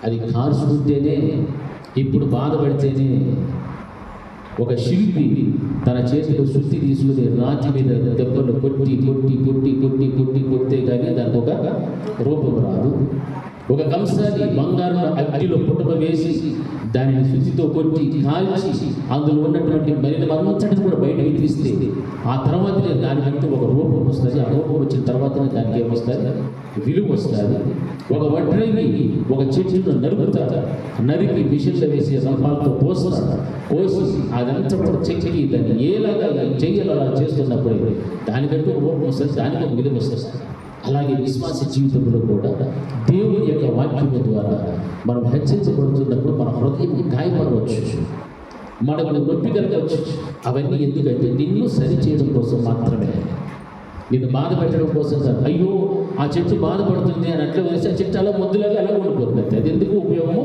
అది కాల్చుకుంటేనే, ఇప్పుడు బాధపడితేనే. ఒక శిల్పి తన చేతిలో శుద్ధి తీసుకుని రాతి మీద దెబ్బలు కొట్టి కొట్టి కొట్టి కొట్టి కొట్టి కొట్టే కానీ దానికి ఒక రూపం రాదు. ఒక కంసాన్ని బంగారం అగ్గిలో పుట్టమ వేసి దానిని శుద్ధితో కొట్టి కాల్చి అందులో ఉన్నటువంటి మరినంతటిని కూడా బయటకి తీస్తే ఆ తర్వాతనే దానికంటూ ఒక రూపం వస్తుంది. ఆ రూపం వచ్చిన తర్వాతనే దానికి ఏమొస్తుంది, విలువ వస్తుంది. ఒక వడ్రైని ఒక చెట్టును నరుకుతాడు, నరికి మిషన్లో వేసి రంపాలతో పోసి అదంతా కూడా చెక్కి దాన్ని ఏలాగా చెయ్యాలా చేస్తున్నప్పుడే దానికంటూ రూపం వస్తుంది, దానికి ఒక విలువ వస్తుంది. అలాగే విశ్వాస జీవితంలో కూడా దేవుని యొక్క వాక్యము ద్వారా మనం హెచ్చరించబడుతున్నప్పుడు మన హృదయం గాయపడవచ్చు, మనకు నొప్పి కలగవచ్చు. అవన్నీ ఎందుకంటే నిన్ను సరిచేయడం కోసం మాత్రమే, నిన్ను బాధ పెట్టడం కోసం కాదు. అయ్యో ఆ చెట్టు బాధపడుతుంది అని అట్లా వేసి ఆ చెట్టు అలా మొద్దులాగా అలా ఉండిపోతుంది. అది ఎందుకు ఉపయోగమో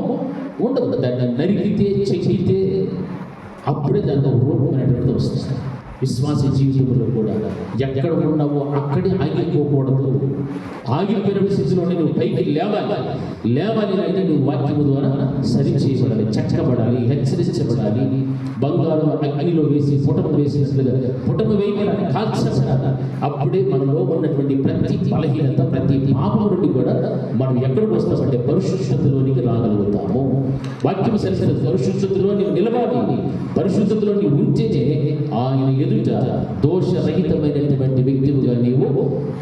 ఉండదు. దాన్ని నరికితే చెక్కితే అప్పుడే దానికి రూపం అనేటువంటిది వస్తుంది. విశ్వాస జీవితంలో కూడా ఎక్కడ ఉన్నావో అక్కడే ఆగిపోకూడదు. ఆగిపోయిన స్థితిలోనే నువ్వు పైకి లేవాలి అయితే నువ్వు వాక్యము ద్వారా సరి చేయబడాలి, చక్కబడాలి, హెచ్చరించబడాలి. బంగారం అగ్నిలో వేసి పుటమ వేసినట్లుగా పుటమ వేయబడాలి, కాల్చబడాలి. అప్పుడే మనలో ఉన్నటువంటి ప్రతి బలహీనత, ప్రతి పాపము నుండి కూడా మనం ఎక్కడికి వస్తామంటే పరిశుద్ధతలోనికి రాగలుగుతాము. వాక్యం సరిసరి పరిశుద్ధతలో నీవు నిలవాలి. పరిశుద్ధతలో నీవు ఉంటేనే ఆయన ఎదుట దోషరహితమైనటువంటి వ్యక్తిగా నీవు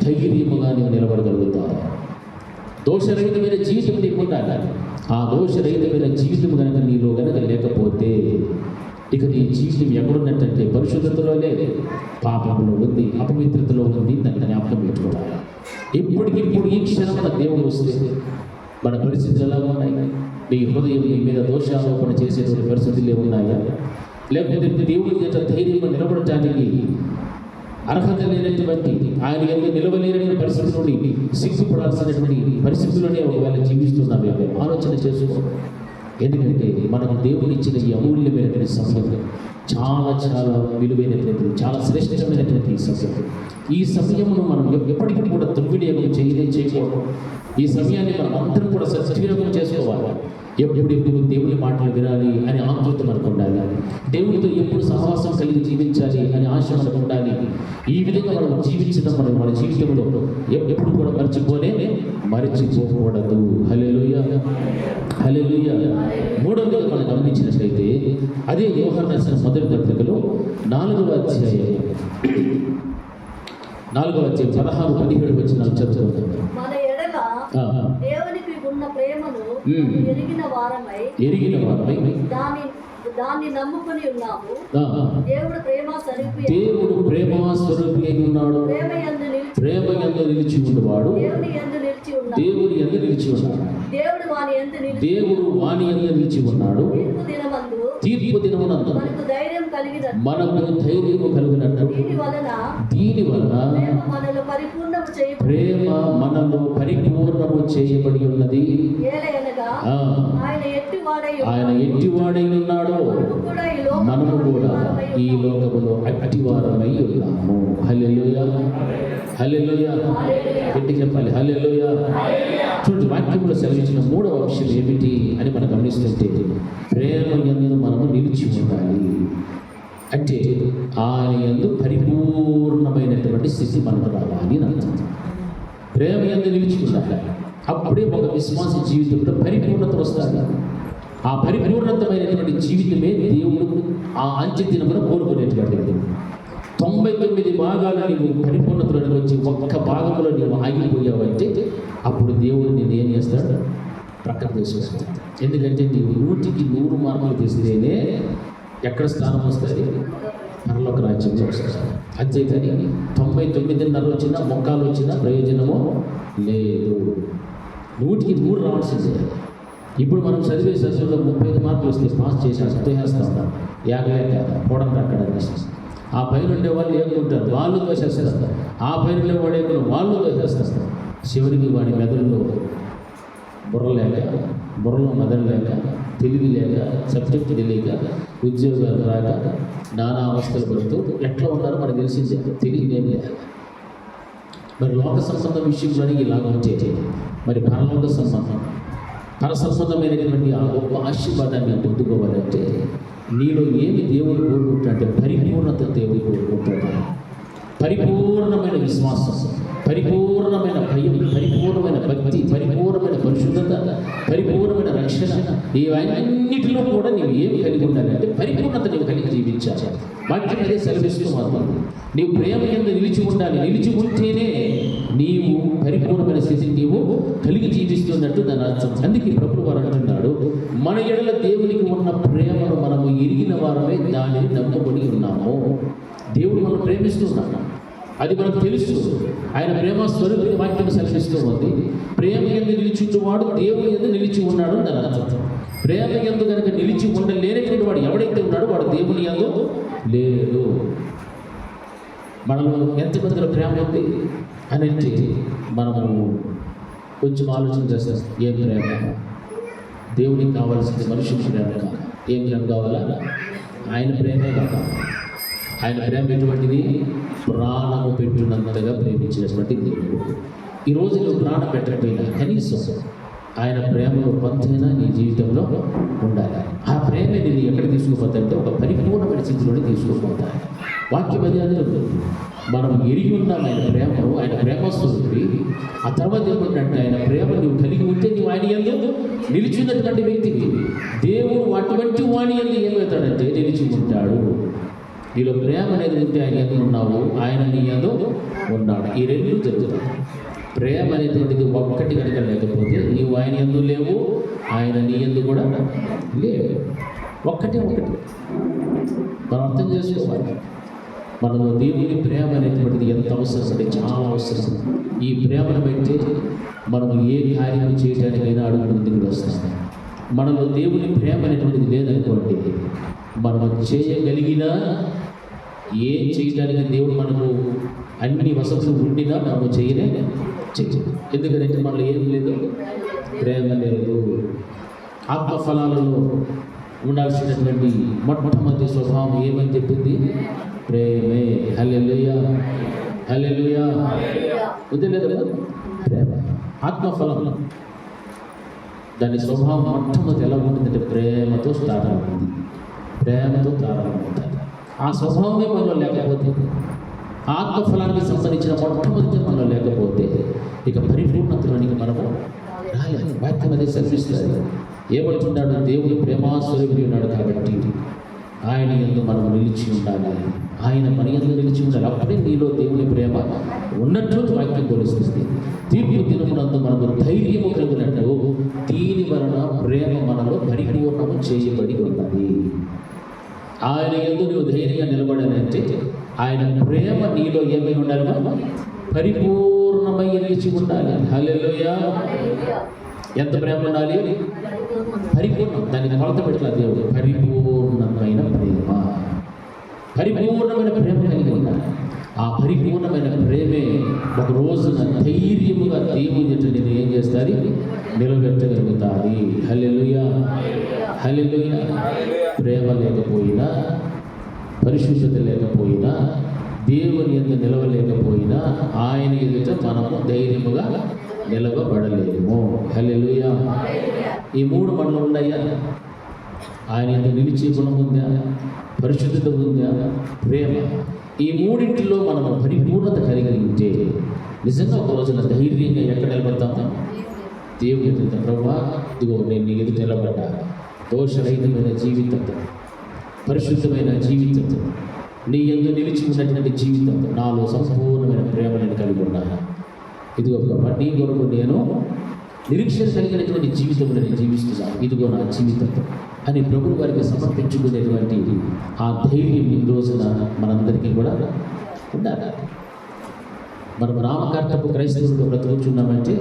ధైర్యముగా నీవు నిలబడగలుగుతావు. దోషరహితమైన జీవితం నీకు ఉండాలి. ఆ దోషరహితమైన జీవితం కనుక నీలో కనుక లేకపోతే ఇక నీ జీవితం ఎక్కడున్నట్టంటే పరిశుద్ధతలో లేదు, పాపంలో ఉంది, అపవిత్రతలో ఉంది. దాన్ని జ్ఞాపకం పెట్టుకోవాలి. ఇప్పటికిప్పుడు ఈ క్షణంలో దేవుడు వస్తే మన పరిస్థితులు ఎలా ఉన్నాయి? నీ హృదయం నీ మీద దోషారోపణ చేసేటువంటి పరిస్థితులు ఏమున్నాయా? లేకపోతే దేవుడి చేత ధైర్యంగా నిలబడటానికి అర్హత లేనటువంటి, ఆయన ఎందుకు నిలవలేని పరిస్థితి నుండి సిగ్గుపడాల్సినటువంటి పరిస్థితుల్లోనే ఒకవేళ జీవిస్తున్నాం. ఆలోచన చేసుకో. ఎందుకంటే మనకు దేవుడు ఇచ్చిన ఈ అమూల్యమైనటువంటి సమయం చాలా చాలా విలువైనటువంటి, చాలా శ్రేష్టమైనటువంటి సమయం. ఈ సమయమును మనం ఎప్పటికీ కూడా దుర్వినియోగం చేయకూడదు. ఈ సమయాన్ని మనం అందరం కూడా సద్వినియోగం చేసుకోవాలి. ఎప్పుడు దేవుని మాటలు వినాలి అని ఆతృత మనకు ఉండాలి. దేవునితో ఎప్పుడు సహవాసం కలిగి జీవించాలి అని ఆశ మనకు ఉండాలి. ఈ విధంగా మనం జీవించడం మన జీవితంలో ఎప్పుడు కూడా మర్చిపోకూడదు. హల్లెలూయా, హల్లెలూయా. మూడవదిగా మనం గమనించినట్లయితే అదే యోహాను రాసిన మొదటి పత్రికలో 4వ అధ్యాయం 16-17 వచనాలు చదువుకుందాం. దేవునికి ఉన్న ప్రేమను ఎరిగిన వారమై దాన్ని నమ్ముకొని ఉన్నాము. దేవుడు ప్రేమ స్వరూపి అయి ఉన్నాడు. ప్రేమ యందు నిలిచి ఉన్నవాడు దేవుని యందు నిలిచి ఉన్నాడు. దేవుడు వాని యందు నిలిచి ఉన్నాడు. తీర్పు దినమునందు మనకు ధైర్యం కలిగినట్టు దీని వలన ప్రేమ మనలో పరిపూర్ణము చేయబడి ఉన్నది. ఆయన ఎట్టివాడై ఉన్నాడో మనము కూడా ఈ లోకములో అట్టివారమై ఉన్నాము. హల్లెలూయా, హల్లెలూయా. గట్టి చెప్పాలి, హల్లెలూయా. చూడండి, వాక్యంలో సెలవించిన 3వ అంశం ఏమిటి అని మనం గమనిస్తుంటే ప్రేమ యందు మనము నిలిచి ఉండాలి. అంటే ఆయన యందు పరిపూర్ణమైనటువంటి స్థితి మనకు రావాలి అని అర్థం. ప్రేమ యందు నిలిచి ఉండాలి. అప్పుడే ఒక విశ్వాస జీవితంలో పరిపూర్ణత వస్తుంది. ఆ పరిపూర్ణతమైనటువంటి జీవితమే దేవుడు ఆ అంత్య దినమున కోరుకునేటువంటిది. 99 భాగాలు నీవు పరిపూర్ణతలోకి వచ్చి ఒక్క భాగంలో నీవు ఆగిపోయావంటే అప్పుడు దేవుడు నేను ఏం చేస్తాడు? ప్రక్కన తీసుకొస్తాడు. ఎందుకంటే నీవు 100కి 100 మార్కులు తీస్తేనే ఎక్కడ స్థానం వస్తుంది? పరలోక రాజ్యం వస్తుంది. అంతేకాని 99.5 వచ్చినా మొక్కాలు వచ్చినా ప్రయోజనమో లేదు. 100కి 100 రావాల్సిందే. ఇప్పుడు మనం చదివే చదువులో 35 మార్కులు వస్తే పాస్ చేసి తోసేస్తా ఉన్నాం. 50 పోవడం అక్కడ ఆ పైన ఉండే వాళ్ళు ఏమనుకుంటారు, వాళ్ళు తోసేస్తారు. ఆ పైన ఉండే వాడు ఏమో వాళ్ళు తోసేస్తారు. చివరికి వాడి మెదడులో బుర్రలో మెదడు లేక, తెలివి లేక, సబ్జెక్ట్ తెలియక, ఉద్యోగాలు రాక, నానా అవస్థలు పడుతూ ఎట్లా ఉన్నారో మనకు తెలిసిందే, తెలియదేం లేదు. మరి లోక సంబంధం విషయంలోనే ఇలాగ ఉంటే మరి పరలోక సంబంధం, పరసంబంధమైనటువంటి ఆ గొప్ప ఆశీర్వాదాన్ని పొందుకోవాలంటే నీలో ఏమి దేవుడు కోరుకుంటాడంటే పరిపూర్ణత దేవుడు కోరుకుంటాడు. పరిపూర్ణమైన విశ్వాసం, పరిపూర్ణమైన భయం, పరిపూర్ణమైన భక్తి, పరిపూర్ణమైన పరిశుద్ధత, పరిపూర్ణమైన రక్షణ, ఇవన్నిటిలో కూడా నీవు ఏమి కలిగి ఉండాలంటే పరిపూర్ణత నీవు కలిగి జీవించాలి. వాక్యం అదే సెలవిస్తూ మాత్రం నీవు ప్రేమ కింద నిలిచి ఉండాలి. నిలిచి ఉంటేనే నీవు పరిపూర్ణమైన స్థితిని నీవు కలిగి జీవిస్తున్నట్టు దాని అర్థం. అందుకే ప్రభువు వారు అంటున్నాడు, మన ఎడల దేవునికి ఉన్న ప్రేమను మనము ఎరిగిన వారమే దానిని నమ్ముకొని ఉన్నాము. దేవుడు మనం ప్రేమిస్తున్నాడు, అది మనకు తెలుసు. ఆయన ప్రేమ స్వరూపి వాక్యం సెలవిస్తూ ఉంది. ప్రేమ యందు నిలిచివాడు దేవుని యందు నిలిచి ఉన్నాడు అని అర్థం. ప్రేమ యందు కనుక నిలిచి ఉండలేనటువంటి వాడు ఎవడైతే ఉన్నాడో వాడు దేవుని యందు లేదు. మనము ఎంతమందిలో ప్రేమ ఉంది అని అంటే మనము కొంచెం ఆలోచన చేస్తాం. ఏం ప్రేమ? దేవుడికి కావాల్సింది మనుషుల ప్రేమ కాదు. ఏం ప్రేమ కావాలా? ఆయన ప్రేమే కావాలి. ఆయన ప్రేమ ఎటువంటిది? ప్రాణము పెట్టినంతగా ప్రేమించినటువంటి దేవుడు. ఈరోజు నువ్వు ప్రాణం పెట్టకపోయినా కనీసం ఆయన ప్రేమలో కొంతైనా నీ జీవితంలో ఉండాలి. ఆ ప్రేమ నేను ఎక్కడ తీసుకుపోతాయంటే ఒక పరిపూర్ణమైన స్థితిలోనే తీసుకుపోతాను. వాక్యం అదే మనం ఎరిగి ఉన్నాం ఆయన ప్రేమను, ఆయన ప్రేమస్తుంది. ఆ తర్వాత ఏమంటే ఆయన ప్రేమ నువ్వు కలిగి ఉంటే నువ్వు ఆయన యందు నిలిచినటువంటి వ్యక్తికి దేవుడు అటువంటి వాణి యందు ఏమవుతాడంటే నిలిచి ఉంటాడు. నీలో ప్రేమ అనేది ఉంటే ఆయన యందు ఉన్నావు, ఆయన నీ యందు ఉన్నాడు. ఈ రెండు జరుగుతాయి. ప్రేమ అనేటువంటిది ఒక్కటి కనుక లేకపోతే నీవు ఆయన యందు లేవు, ఆయన నీ యందు కూడా లేవు. ఒక్కటే మనం అర్థం చేసుకోవాలి. మనలో దేవుని ప్రేమ అనేటువంటిది ఎంత అవసరం అంటే చాలా అవసరం. ఈ ప్రేమను బట్టి మనము ఏ కార్యం చేయడానికైనా అడుగు ముందుకు వస్తాం. మనలో దేవుని ప్రేమ అనేటువంటిది లేదనుకోండి, మనము చేయగలిగినా ఏం చేయడానికి దేవుడు మనకు అన్ని వసతులు ఉండినా మనము చేయలేదు. ఎందుకంటే మనలో ఏం లేదు, ప్రేమ లేదు. ఆత్మఫలాలలో ఉండాల్సినటువంటి మొట్టమొదటి స్వభావం ఏమని చెప్పింది? ప్రేమే. హల్లెలూయా, హల్లెలూయా. వదిలేదు కదా ప్రేమ. ఆత్మఫలం దాని స్వభావం మొట్టమొదటి ఎలా ఉంటుందంటే ప్రేమతో స్టార్ట్ అవుతుంది, ప్రేమతో ప్రారంభమవుతుంది. ఆ స్వభావమే మనలో లేకపోతే, ఆత్మఫలానికి సంబంధించిన మొట్టమొదటి మనలో లేకపోతే ఇక పరిపూర్ణతలోనికి మనము రాలేదు. వాక్యం అదే సెలవిస్తుంది. ఏమంటున్నాడు? దేవుడు ప్రేమాస్వరూపి ఉన్నాడు కాబట్టి ఆయన యందు మనం నిలిచి ఉండాలి, ఆయన మన యందు నిలిచి ఉండాలి. అప్పుడే నీలో దేవుని ప్రేమ ఉన్నట్టు వాక్యం తెలుస్తుంది. తీర్పు దినమునందు మనకు ధైర్యము కలిగినట్టు దీని వలన ప్రేమ మనలో పరిపూర్ణము చేయబడి ఉన్నది. ఆయన యందు నువ్వు ధైర్యంగా నిలబడాలంటే ఆయన ప్రేమ నీలో ఏమై ఉండాలి? పరిపూర్ణమై నిలిచి ఉండాలి. హల్లెలూయా. ఎంత ప్రేమ ఉండాలి? పరిపూర్ణం. దానికి కొలత పెట్టాలి దేవుడు. పరిపూర్ణమైన ప్రేమ, పరిపూర్ణమైన ప్రేమ కలిగి ఉండాలి. ఆ పరిపూర్ణమైన ప్రేమే ఒక రోజున ధైర్యముగా దేవుని ఎదుట నేను ఏం చేస్తుంది? నిలబెట్టగలుగుతాది. హల్లెలూయా, హల్లెలూయా. ప్రేమ లేకపోయినా, పరిశుద్ధత లేకపోయినా, దేవుని యందు నిలవలేకపోయినా ఆయన ఎదుట మనము ధైర్యముగా నిలవబడలేము. హల్లెలూయా. ఈ మూడు మనలో ఉన్నాయా? ఆయన యందు నిలిచే గుణం ఉందా? పరిశుద్ధత ఉందా? ప్రేమ. ఈ మూడింటిలో మనము పరిపూర్ణత కలిగి ఉంటే నిజంగా ఒక రోజున ధైర్యంగా ఎక్కడ నిలబడతాము? దేవుని ఎదుట, ప్రభువా ఇదిగో నేను నీ ఎదుట నిలబడ్డా. దోషరహితమైన జీవితం, పరిశుద్ధమైన జీవితం, నీ యందు నిలిచి ఉన్నటువంటి జీవితం, నాలో సంపూర్ణమైన ప్రేమ నేను కలిగి ఉన్నాను. ఇదిగో నీ కొరకు నేను నిరీక్షణ కలిగినటువంటి జీవితం నేను జీవిస్తున్నాను. ఇదిగో నా జీవితం అని ప్రభు వారికి సమర్పించుకునేటువంటి ఆ ధైర్యం ఈ రోజున మనందరికీ కూడా ఉండాలి. మనం నామకార్థపు క్రైస్తవులుగా బ్రతుకుతున్నామంటే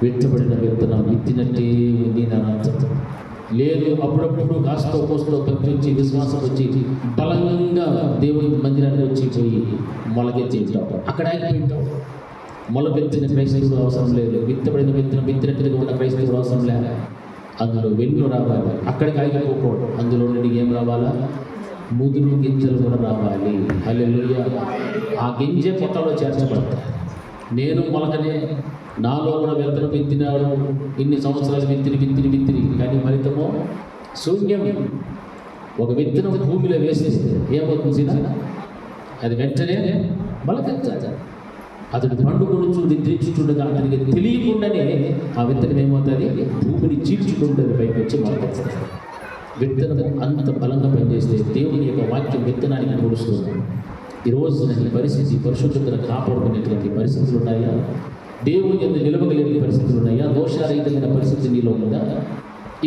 విత్తబడిన విత్తనం విత్తినట్టే ఉంది అని అర్థం. లేదు అప్పుడప్పుడు కాస్తో కోస్తో భక్తి వచ్చి విశ్వాసం వచ్చి బలంగా దేవుని మందిరానికి వచ్చి పోయి మొలకెత్తి అక్కడ ఆగిపోయింటాం. మొలకెత్తిన క్రైస్తవుడు అవసరం లేదు, విత్తబడిన విత్తనం విత్తినట్టుగా ఉన్న క్రైస్తవుడు అవసరం లేదు. అందులో వెన్ను రావాలి, అక్కడికి ఆగిపోకూడదు. అందులో నుండి ఏం రావాలా? ముదురు గింజలు కూడా రావాలి. హల్లెలూయా. ఆ గింజ పొట్టలో చేర్చబడతాయి. నేను మొలకనే, నాలో కూడా విత్తనం విత్తినాడు, ఇన్ని సంవత్సరాలు విత్తిరి కానీ ఫలితమో శూన్యం. ఒక విత్తనం భూమిలో వేసేస్తే ఏమవుతుంది? అది వెంటనే మొలకెత్తాలి. అతడు పండుకొనుచు నిద్రించుచుండగా అతనికి తెలియకుండానే ఆ విత్తనం ఏమవుతుంది? భూమిని చీల్చుకుంటుంది, పైకి వచ్చి మొలకెత్తాలి. విత్తనం అంత బలంగా పనిచేస్తే దేవుని యొక్క వాక్యం విత్తనానికి పొడుస్తుంది. ఈరోజు ఈ పరిస్థితి పరిశుభ్రతను కాపాడుకునేటువంటి పరిస్థితులు ఉన్నాయా? దేవుని యొక్క నిలవగలిగిన పరిస్థితులు ఉన్నాయా? దోషారహితమైన పరిస్థితి నీలో ఉందా?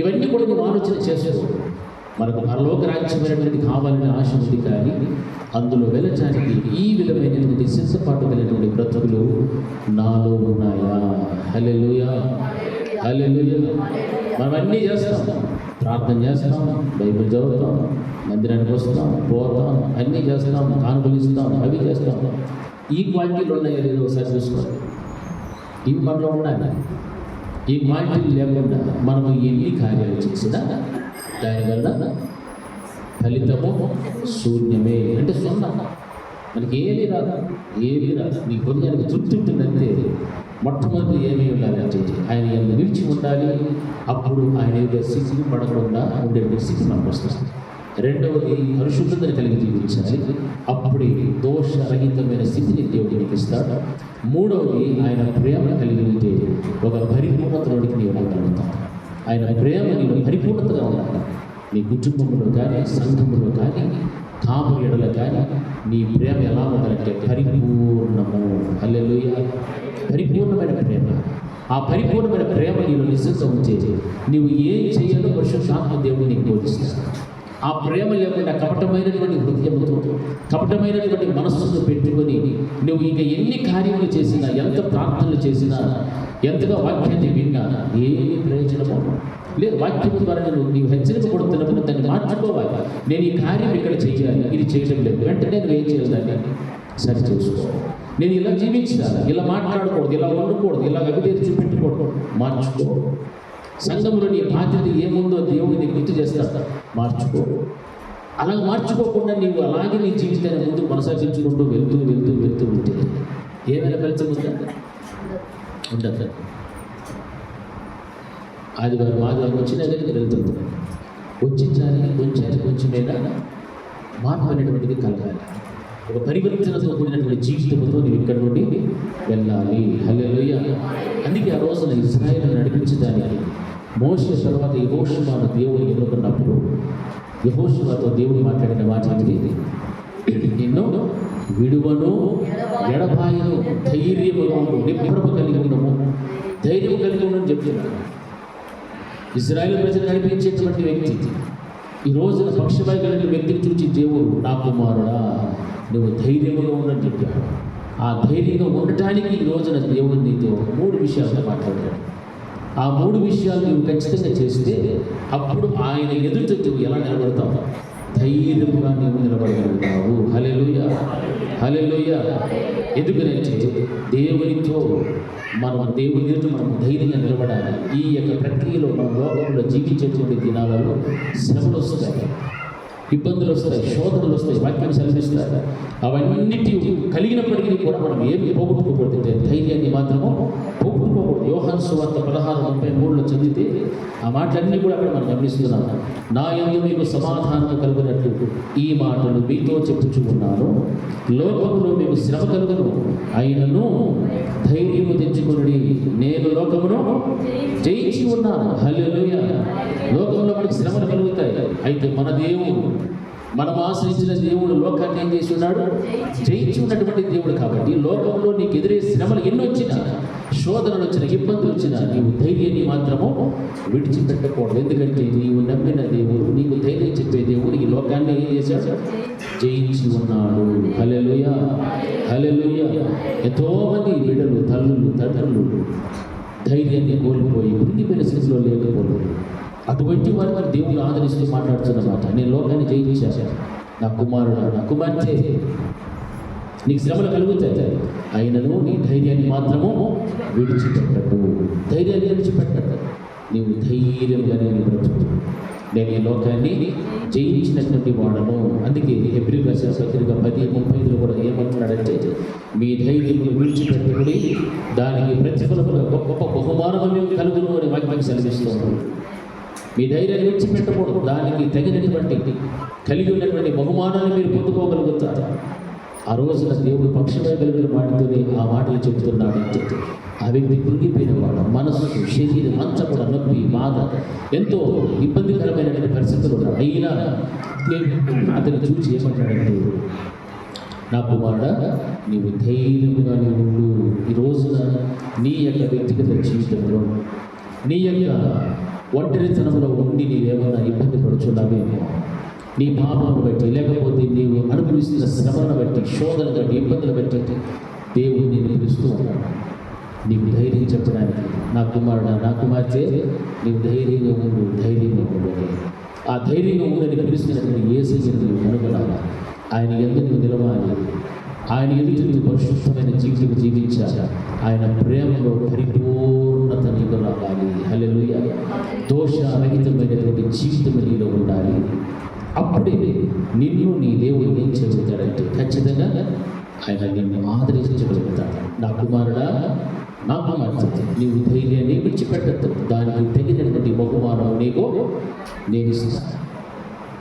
ఇవన్నీ కూడా నువ్వు ఆలోచన చేసేది. మనకు పరలోక రాజ్యమైనటువంటి కావాలని ఆశ ఉంది, కానీ అందులో వెళ్ళటానికి ఈ విధమైనటువంటి సిద్ధపాటు కలిగినటువంటి బ్రతుకులు నాలో ఉన్నాయా? హల్లెలూయా, హల్లెలూయా. మనం అన్నీ చేస్తాం, ప్రార్థన చేస్తాం, బైబిల్ చదువుతాం, మందిరానికి వస్తాం, పోతాం, అన్నీ చేస్తాం, కానుకలిస్తాం, అవి చేస్తాం. ఈ క్వాలిటీలు ఉన్నాయో లేదో ఒకసారి చూసుకోవాలి. ఈ మనలో ఉన్నాయి. ఈ క్వాలిటీలు లేకుండా మనము ఎన్ని కార్యాలు చేసినా దానివల్ల ఫలితము శూన్యమే, అంటే సున్నా. మనకి ఏమీ రాదు. నీ హృదయానికి తృప్తి ఉంటుందంటే మొట్టమొదటి ఏమీ ఉండాలంటే ఆయన ఎంత నిలిచి ఉండాలి. అప్పుడు ఆయన యొక్క స్థితిని పడకుండా ఉండే స్థితి మనకు వస్తుంది. రెండవది పరిశుద్ధతను కలిగి జీవించాలి. అప్పుడే దోషరహితమైన స్థితిని దేవుడు నీకు ఇస్తాడు. మూడవది ఆయన ప్రేమ కలిగి ఉంటే ఒక పరిపూర్ణతలోనికి నీవు రాగలుగుతావు. ఆయన ప్రేమ నీవు పరిపూర్ణతగా ఉండాలి. నీ కుటుంబంలో కానీ, సంఘంలో కానీ, కాపురి ఎడల కానీ నీ ప్రేమ ఎలా ఉండాలంటే పరిపూర్ణము. హల్లెలూయా. పరిపూర్ణమైన ప్రేమ. ఆ పరిపూర్ణమైన ప్రేమ నీలో నిజంగా ఉంటే నీవు ఏం చేయాలో పరిశుద్ధాత్మ దేవుడు నీకు బోధిస్తాడు. ఆ ప్రేమ లేకుండా కపటమైనటువంటి హృదయంతో, కపటమైనటువంటి మనస్సును పెట్టుకొని నువ్వు ఇంకా ఎన్ని కార్యములు చేసినా, ఎంత ప్రార్థనలు చేసినా, ఎంతగా వాక్యాన్ని విన్నా ఏమి ప్రయోజనమో లేదు. వాక్యం ద్వారా నీవు హెచ్చరింపబడుతున్నప్పుడు దాన్ని మార్చుకోవాలి. నేను ఈ కార్యం ఇక్కడ చేయాలి, ఇది చేయడం లేదు, వెంటనే నేను ఏం చేయాలి? దాన్ని సరి చేసుకో. నేను ఇలా జీవించాలి, ఇలా మాట్లాడకూడదు, ఇలా ఉండకూడదు, ఇలా అవిధేయత చూపెట్టకూడదు, మార్చుకో. సంఘంలో నీ బాధ్యత ఏముందో దేవుడు నీకు గుర్తు చేస్తాడు, మార్చుకో. అలా మార్చుకోకుండా నీవు అలాగే నీ జీవితాన్ని ముందు కొనసాగించుకుంటూ వెళ్తూ ఉంటే ఏమైనా ఫలితం ఉందా? ఉండదు. ఆదివారం వచ్చిన దగ్గరికి వెళ్తుంది. కొంచెమైనా మార్పు అనేటువంటిది కలగాలి. ఒక పరివర్తనతో కూడినటువంటి జీవితంతో నీవు ఇక్కడ నుండి వెళ్ళాలి. హల్లెలూయా. అందుకే ఆ రోజున ఇశ్రాయేలును నడిపించడానికి మోషే తర్వాత యెహోషువను దేవుడు ఎన్నుకున్నప్పుడు యెహోషువతో దేవుడు మాట్లాడిన మాట ఏంటి? నిన్ను విడువను, ఎడబాయను, ధైర్యముగా ఉండు, నిబ్బరము కలిగి ఉండము, ధైర్యం కలిగి ఉండని చెప్తున్నాడు. ఇశ్రాయేలు ప్రజలు నడిపించేటువంటి వ్యక్తి ఈ రోజున పక్షవాయు కలిగిన వ్యక్తిని చూసి దేవుడు, నా కుమారుడా నువ్వు ధైర్యంగా ఉండని చెప్పాడు. ఆ ధైర్యంగా ఉండటానికి ఈ రోజున దేవుడు నీతో 3 విషయాలతో మాట్లాడాడు. ఆ 3 విషయాలు నువ్వు ఖచ్చితంగా చేస్తే అప్పుడు ఆయన ఎదుట నువ్వు ఎలా నిలబడతావు? ధైర్యంగా నువ్వు నిలబడగలుగుతావు. హల్లెలూయా, హల్లెలూయా. ఎందుకంటే దేవునితో దేవుని ఎదుట మనం ధైర్యంగా నిలబడాలి. ఈ యొక్క ప్రక్రియలో మన లోకంలో జీవించేటువంటి దినాలలో శ్రమలు వస్తాయి, ఇబ్బందులు వస్తాయి, శోధనలు వస్తాయి, వాక్యం సెలవిస్తాయి. అవన్నిటి కలిగినప్పటికీ కూడా మనం ఏమి పోగొట్టుకోకూడదు, ధైర్యాన్ని మాత్రము పోగొట్టుకోకూడదు. యోహాను సువార్త 16:33 చదివితే ఆ మాటలన్నీ కూడా అక్కడ మనం గమనిస్తున్నాం. నా యందు మీకు సమాధానము కలుగునట్లు ఈ మాటలు మీతో చెప్పుచున్నాను. లోకములో మీకు శ్రమ కలుగును, అయినను ధైర్యము తెచ్చుకుని నేను లోకమును జయించి ఉన్నాను. హల్లెలూయా. లోకంలో మనకు శ్రమలు కలుగుతాయి. అయితే మన దేవుడు, మనం ఆశ్రయించిన దేవుడు లోకాన్ని ఏం చేసి ఉన్నాడు? జయించి ఉన్నటువంటి దేవుడు. కాబట్టి లోకంలో నీకు ఎదురే శ్రమలు ఎన్ని వచ్చినా, శోధనలు వచ్చిన, ఇబ్బందులు వచ్చినా నీవు ధైర్యాన్ని మాత్రము విడిచిపెట్టకూడదు. ఎందుకంటే నీవు నమ్మిన దేవుడు, నీకు ధైర్యం చెప్పే దేవుడు ఈ లోకాన్ని ఏం చేశాడు? జయించి ఉన్నాడు. హల్లెలూయా, హల్లెలూయా. ఎంతోమంది బిడ్డలు, తల్లులు, తండ్రులు ధైర్యాన్ని కోల్పోయి కృంగిపోయిన స్థితిలో లేకపోలేదు. అటువంటి వారిని దేవుడు ఆదరిస్తూ మాట్లాడుతున్నమాట. నేను లోకాన్ని జయించాను, నా కుమారుడు నా కుమార్తె నీకు శ్రమలు కలుగుతాయి, అయినను నీ ధైర్యాన్ని మాత్రము విడిచిపెట్టడు. ధైర్యాన్ని విడిచిపెట్టడు. నీవు ధైర్యంగానే నీ బ్రతుకు. నేను ఈ లోకాన్ని జయించినటువంటి వాడను. అందుకే హెబ్రీయులకు రాసిన పత్రిక 10:35 కూడా ఏమంటున్నాడంటే, మీ ధైర్యం విడిచిపెట్టుకుని దానికి ప్రతిఫలముగా గొప్ప బహుమానము కలుగును అని వాక్యాన్ని సెలవిస్తున్నాడు. మీ ధైర్యాన్ని విడిచిపెట్టకూడదు. దానికి తగినటువంటి కలిగి ఉన్నటువంటి బహుమానాన్ని మీరు పొందుకోగలుగుతారు. ఆ రోజున దేవుడు పక్షమే కలిగిన మాటతోనే ఆ మాటలు చెబుతున్నాడంటే, ఆ వ్యక్తి కృంగిపోయిన వాడు, మనస్సు శరీరం అంతా కూడా నొప్పి బాధ ఎంతో ఇబ్బందికరమైనటువంటి పరిస్థితులు ఉన్నాడు. అయినా అతను చూసి ఏమంటాడంటే, నా కుమారుడా నీవు ధైర్యంగానే ఉండు. ఈ రోజున నీ యొక్క వ్యక్తిగత జీవితంలో నీ యొక్క ఒంటరితనంలో ఉండి నీవేమన్నా ఇబ్బంది పడుచున్నావేమో, నీ పాపను బట్టి, లేకపోతే నీవు అనుభవిస్తున్న శ్రమను బట్టి, శోధన బట్టి, ఇబ్బందులు బట్టి దేవుడు నేను పిలుస్తూ ఉన్నాడు నీకు ధైర్యం చెప్పడానికి. నా కుమారుడు నా కుమార్తె నీవు ధైర్యంగా ఉండు, ధైర్యంగా ఉండు. ఆ ధైర్యంగా ఉందని పిలుస్తున్నటువంటి యేసయ్యను నీవు కనుగొనాలి. ఆయన ఎందుకు నువ్వు నిలవాలి. ఆయన ఎదుటి నువ్వు పరిశుద్ధమైన జీవితం జీవించాలి. ఆయన ప్రేమలో పరిపూర్ణత నీకు రావాలి. హల్లెలూయా. దోషరహితమైనటువంటి జీవితం నీలో ఉండాలి. అప్పుడే నిన్ను నీ దేవుడు ఏం చెబుతాడంటే, ఖచ్చితంగా ఆయన నిన్ను ఆదరించగలుగుతాడు. నా కుమారుడా నా కుమార్తె నీవు ధైర్యాన్ని విడిచిపెట్టద్దు. దానికి తగినటువంటి బహుమానం నీకు నేను ఇస్తాను.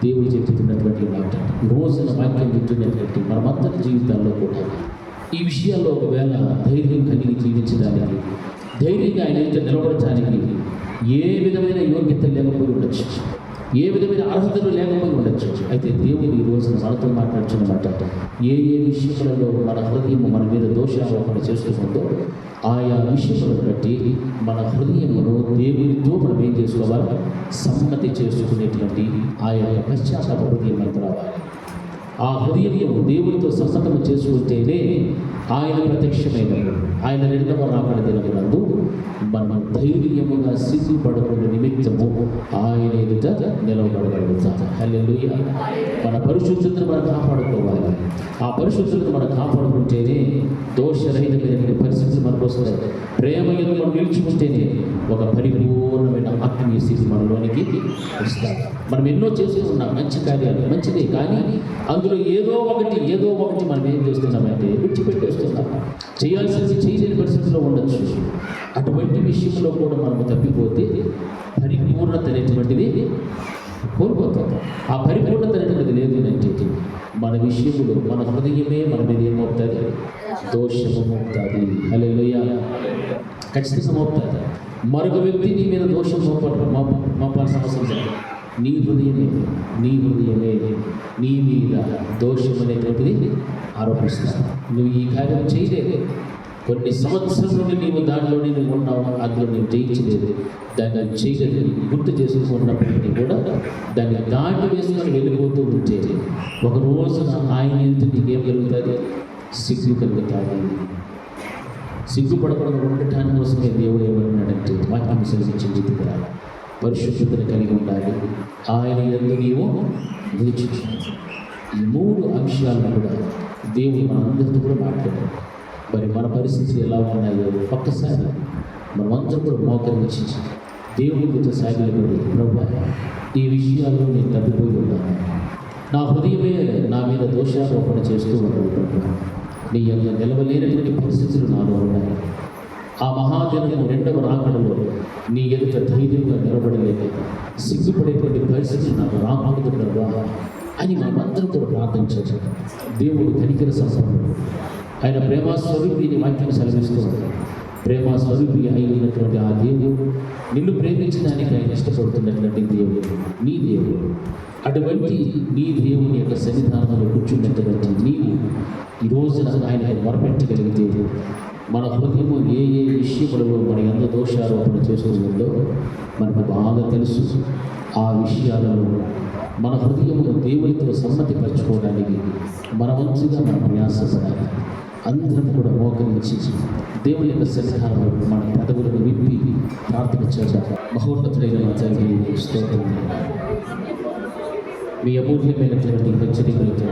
దేవుడు చెప్తున్నటువంటి మాట రోజున వాక్యం వింటున్నటువంటి మనమందరి జీవితాల్లో కూడా ఈ విషయాల్లో ఒకవేళ ధైర్యం కలిగి జీవించడానికి, ధైర్యంగా ఆయన ఎదుట నిలబడటానికి ఏ విధమైన యోగ్యత లేకపోయి ఉండొచ్చు, ఏ విధమైన అర్హతలు లేకపోయి ఉండొచ్చు. అయితే దేవుడు ఈ రోజున మనతో మాట్లాడుతున్నమాట, ఏ విషయాలలో మన హృదయం మన మీద దోషారోపణ చేస్తుందో ఆయా విషయములను బట్టి మన హృదయమును దేవునితో మనం ఏం చేసుకోవాలి, సమ్మతి చేసుకునేటువంటి ఆయా పశ్చాత్తాప హృదయం మనకు రావాలి. ఆ హృదయం దేవునితో సమ్మతము చేసుకుంటేనే ఆయన ప్రత్యక్షమైనప్పుడు, ఆయన రెండవ రాకడ దినమునందు మనం ధైర్యముగా సిగ్గుపడకుండా నిమిత్తము ఆయన ఎదుట నిలవబడగలుగుతాం. హల్లెలూయా. మన పరిశుద్ధతను మనం కాపాడుకోవాలి. ఆ పరిశుద్ధతను మనం కాపాడుకుంటేనే దోషరహితమైనటువంటి పరిస్థితులు మనకు వస్తాయి. ప్రేమ ఎదురు మనం నిలుచుకుంటేనే ఒక పరిపూర్ణమైన ఆత్మీయ స్థితి మనలోనికి వస్తాయి. మనం ఎన్నో చేసుకున్నాం మంచి కార్యాలు, మంచిదే, కానీ అందులో ఏదో ఒకటి మనం ఏం చేస్తున్నామంటే విడిచిపెట్టేస్తున్నాం. చేయాల్సింది చేయలేని పరిస్థితిలో ఉండొచ్చు. అటువంటి విషయంలో కూడా మనం తప్పిపోతే పరిపూర్ణత అనేటువంటిది కోల్పోతాం. ఆ పరిపూర్ణత అనేటువంటిది లేదు అంటే మన విషయంలో మన హృదయమే మన మీద ఏమవుతుంది, దోషము మోపుతుంది. హల్లెలూయా. ఖచ్చితంగా మోపుతుంది. మరొక వ్యక్తి నీ మీద దోషం మోపాల్సిన అవసరం లేదు. నీ హృదయమే నీ మీద దోషం అనేటువంటిది ఆరోపిస్తాను. నువ్వు ఈ కార్యం చేయలేదు, కొన్ని సంవత్సరం నుండి నీవు దానిలోనే నువ్వు ఉన్నావు, అందులో నువ్వు జయించలేదు, దాన్ని చేయలేదు గుర్తు చేసుకున్నప్పటికీ కూడా దాన్ని దాటి వేసుకొని వెళ్ళిపోతూ ఉంటే ఒక రోజున ఆయన ఎదుట నీకేం కలుగుతుంది, సిగ్గు కలుగుతుంది. సిగ్గుపడకుండా ఉండటానికి కోసమే దేవుడు ఏమంటున్నాడంటే వాక్యం సెలవించింది కదా, పరిశుద్ధతను కలిగి ఉండాలి, ఆయన యందు నీవు నిలిచించు. ఈ 3 అంశాలను కూడా దేవుడు మనందరితో కూడా మాట్లాడాడు. మరి మన పరిస్థితులు ఎలా ఉన్నాయో ఒక్కసారి మనమంతా కూడా మోకరించి దేవుడితో సాగిలపడి, ప్రభువా ఈ విషయాల్లో నేను తప్పిపోయి ఉన్నాను, నా హృదయమే నా మీద దోషారోపణ చేస్తూ ఉన్నాడు ప్రభువా, నీ యొక్క నిలవలేనటువంటి పరిస్థితులు నాలో ఉన్నాయి. ఆ మహాదినము రెండవ రాకడలో నీ ఎదుట ధైర్యంగా నిలబడలేక సిగ్గుపడేటువంటి పరిస్థితులు నాకు రాకూడదు ప్రభువా అని మనమందరం కూడా ప్రార్థన చేశాం. దేవుడు కనికర సంపన్నుడు, ఆయన ప్రేమస్వరూపిని వాక్యం సెలవిస్తూ ఉంటాడు. ప్రేమస్వరూపి అయినటువంటి ఆ దేవుడు నిన్ను ప్రేమించడానికి ఆయన ఇష్టపడుతున్నటువంటి దేవుడు నీ దేవుడు. అటువంటి నీ దేవుని యొక్క సన్నిధానంలో కూర్చున్నటువంటి నీవు ఈ రోజున ఆయనకు మొరపెట్టగలిగితే మన హృదయము ఏ విషయములలో మన ఎంత దోషారోపణ చేస్తుందో మనకు బాగా తెలుసు. ఆ విషయాలలో మన హృదయమును దేవునితో సమ్మతిపరచుకోవడానికి మన వంతుగా మనం ప్రయాసపడాలి. అందరం కూడా మోకరించి దేవుని యొక్క సన్నిధానంలో మన పెదవులను విప్పి ప్రార్థన చేద్దాం. మహోన్నతుడైన మా తండ్రి, స్తోత్రం. మీ అమూల్యమైనటువంటి హెచ్చరికలతో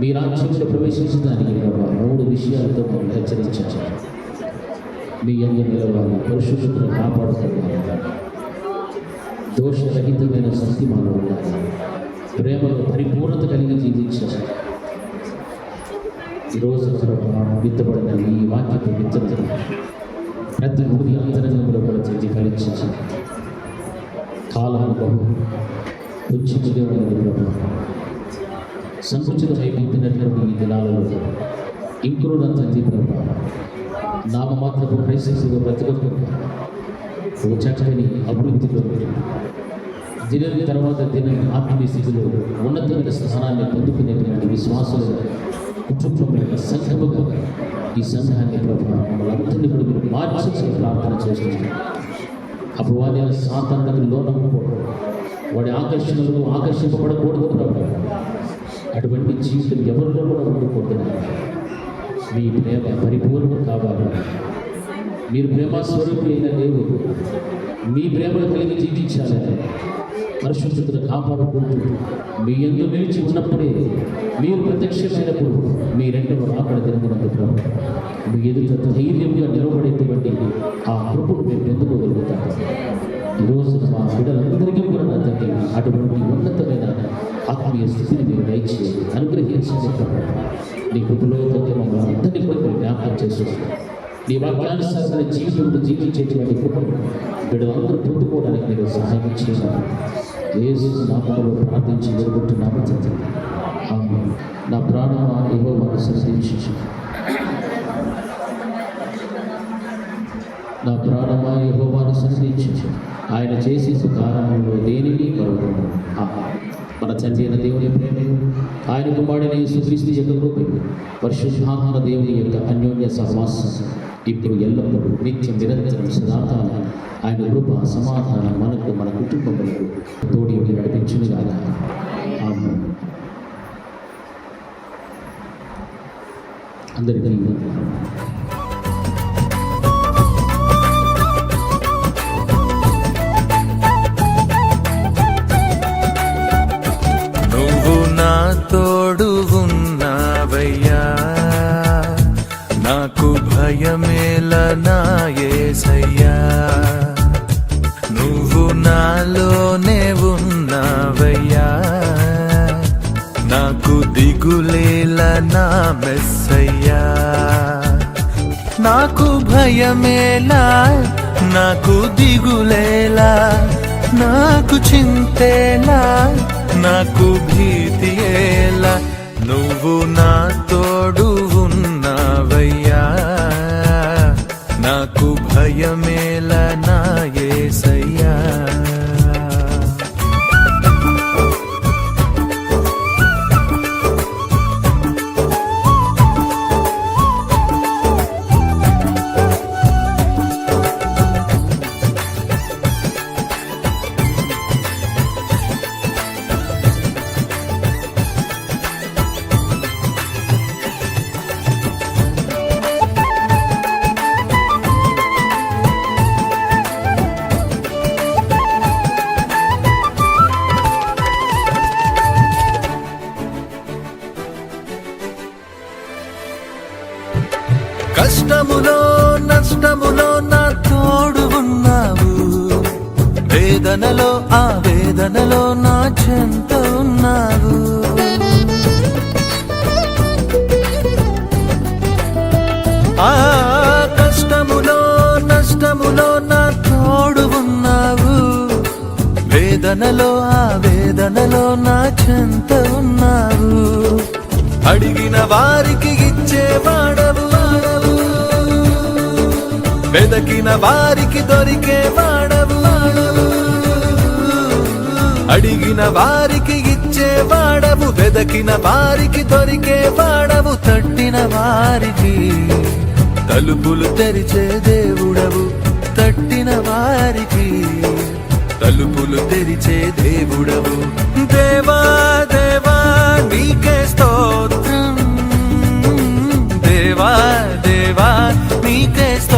మీ రాజ్యంలో ప్రవేశించడానికి ప్రభావ 3 విషయాలతో మమ్మల్ని హెచ్చరించారు. మీ యందు నిలవాలి, పరిశుద్ధతను కాపాడుకోవాలి, దోషరహితమైన సత్యమాలు ఉండాలి, ప్రేమలో పరిపూర్ణత కలిగి జీవించాలి. ఈరోజు విత్తబడిన ఈ వాక్యపు విత్తనం ప్రతి ఊరి అంతరంగంలో కూడా చేసి ఫలించి కాలం బహు సంకుచితమైపోతున్నటువంటి ఈ దినాలలో ఇంకున్న తండ్రి ప్రభావ నామమాత్రపు క్రైస్తవ బ్రతకకుండా ఒక చక్కని అభివృద్ధిలో దినం తర్వాత దినం ఆత్మీయ స్థితిలో ఉన్నతమైన స్థానాన్ని పొందుకునేటువంటి విశ్వాసాలు కుటుంబమైన సంఘముగా ఈ సంఘాన్ని ప్రభావం మమ్మల్ని అందరినీ కూడా మీరు మార్చి ప్రార్థన చేస్తున్నారు. అపవాది సాతానికి లోనవ్వకూడదు, వాడి ఆకర్షణలకు ఆకర్షింపబడకూడదు ప్రభావం. అటువంటి జీవితం ఎవరిలో కూడా ఉండకూడదు. మీ ప్రేమ పరిపూర్ణం కావాలి. మీరు ప్రేమ స్వరూపి అయిన దేవుడు, మీ ప్రేమను కలిగి జీవించాలని పరిశుద్ధతను కాపాడుకుంటూ మీ యందు నిలిచి ఉన్నప్పుడే మీరు ప్రత్యక్షమైనప్పుడు మీ రెండవ రాకడ దినమునందు మీ ఎదుట ధైర్యంగా నిలబడేటువంటి ఆ కృపను మేము పొందుకోగలుగుతాము. ఈరోజు మా బిడ్డలందరికీ కూడా నా తండ్రి అటువంటి ఉన్నతమైన ఆత్మీయ స్థితిని మీరు దయచేసి అనుగ్రహించండి. నీ కృపలో తండ్రి మమ్మల్ని అందరినీ కూడా మీరు జ్ఞాపకం చేస్తుంది. నీ వాక్యానుసారమైన జీవితంలో జీవించేటువంటి కృపను బిడ్డలందరూ పొందుకోవడానికి మీరు సహాయం చేశారు. యేసు నామములో ప్రార్థించి ఎదుర్కొంటున్నాము తండ్రి. ఆమేన్. నా ప్రాణమా యెహోవాను స్తుతించు, నా ప్రాణమా యెహోవాను స్తుతించు, ఆయన చేసే ఉపకారములలో దేనిని మరువను. మన తండ్రి అయిన దేవుని ప్రేమ, ఆయన కుమారుడైన యేసుక్రీస్తు యొక్క కృప, పరిశుద్ధాత్మ దేవుని యొక్క అన్యోన్య సహవాసం ఇప్పుడు ఎల్లప్పుడూ నిత్యం నిరంతరం సదాకాలం ఆయన కృప సమాధానం మనకు మన కుటుంబములకు తోడి నడిపించునుగాక. ఆమేన్. అందరికీ నువ్వు నా తోడు ఉన్నావయ్యా, నాకు భయమేల నా యేసయ్యా. నువ్వు నాలోనే ఉన్నావయ్యా, నాకు దిగులేల నా మెస్సయ్యా. నాకు భయమేలా, నాకు దిగులేలా, నాకు చింతేలా, నాకు భీతియేలా, నువ్వు నా తోడు ఉన్నావయ్యా, నాకు భయమేలా నా యేసయ్యా. కష్టములో నష్టములో నా తోడు ఉన్నావు, వేదనలో ఆ వేదనలో నా చెంత ఉన్నావు. ఆ కష్టములో నష్టములో నా తోడు ఉన్నావు, వేదనలో ఆ వేదనలో నా చెంత ఉన్నావు. అడిగిన వారికి ఇచ్చేవాడవు, వెదకిన వారికి దొరికేవాడవు. అడిగిన వారికి ఇచ్చేవాడవు, వెదకిన వారికి దొరికేవాడవు. తట్టిన వారికి తలుపులు తెరిచే దేవుడవు, తట్టిన వారికి తలుపులు తెరిచే దేవుడవు. దేవా దేవా నీకే స్తోత్రం, దేవా దేవా నీకే స్తోత్రం.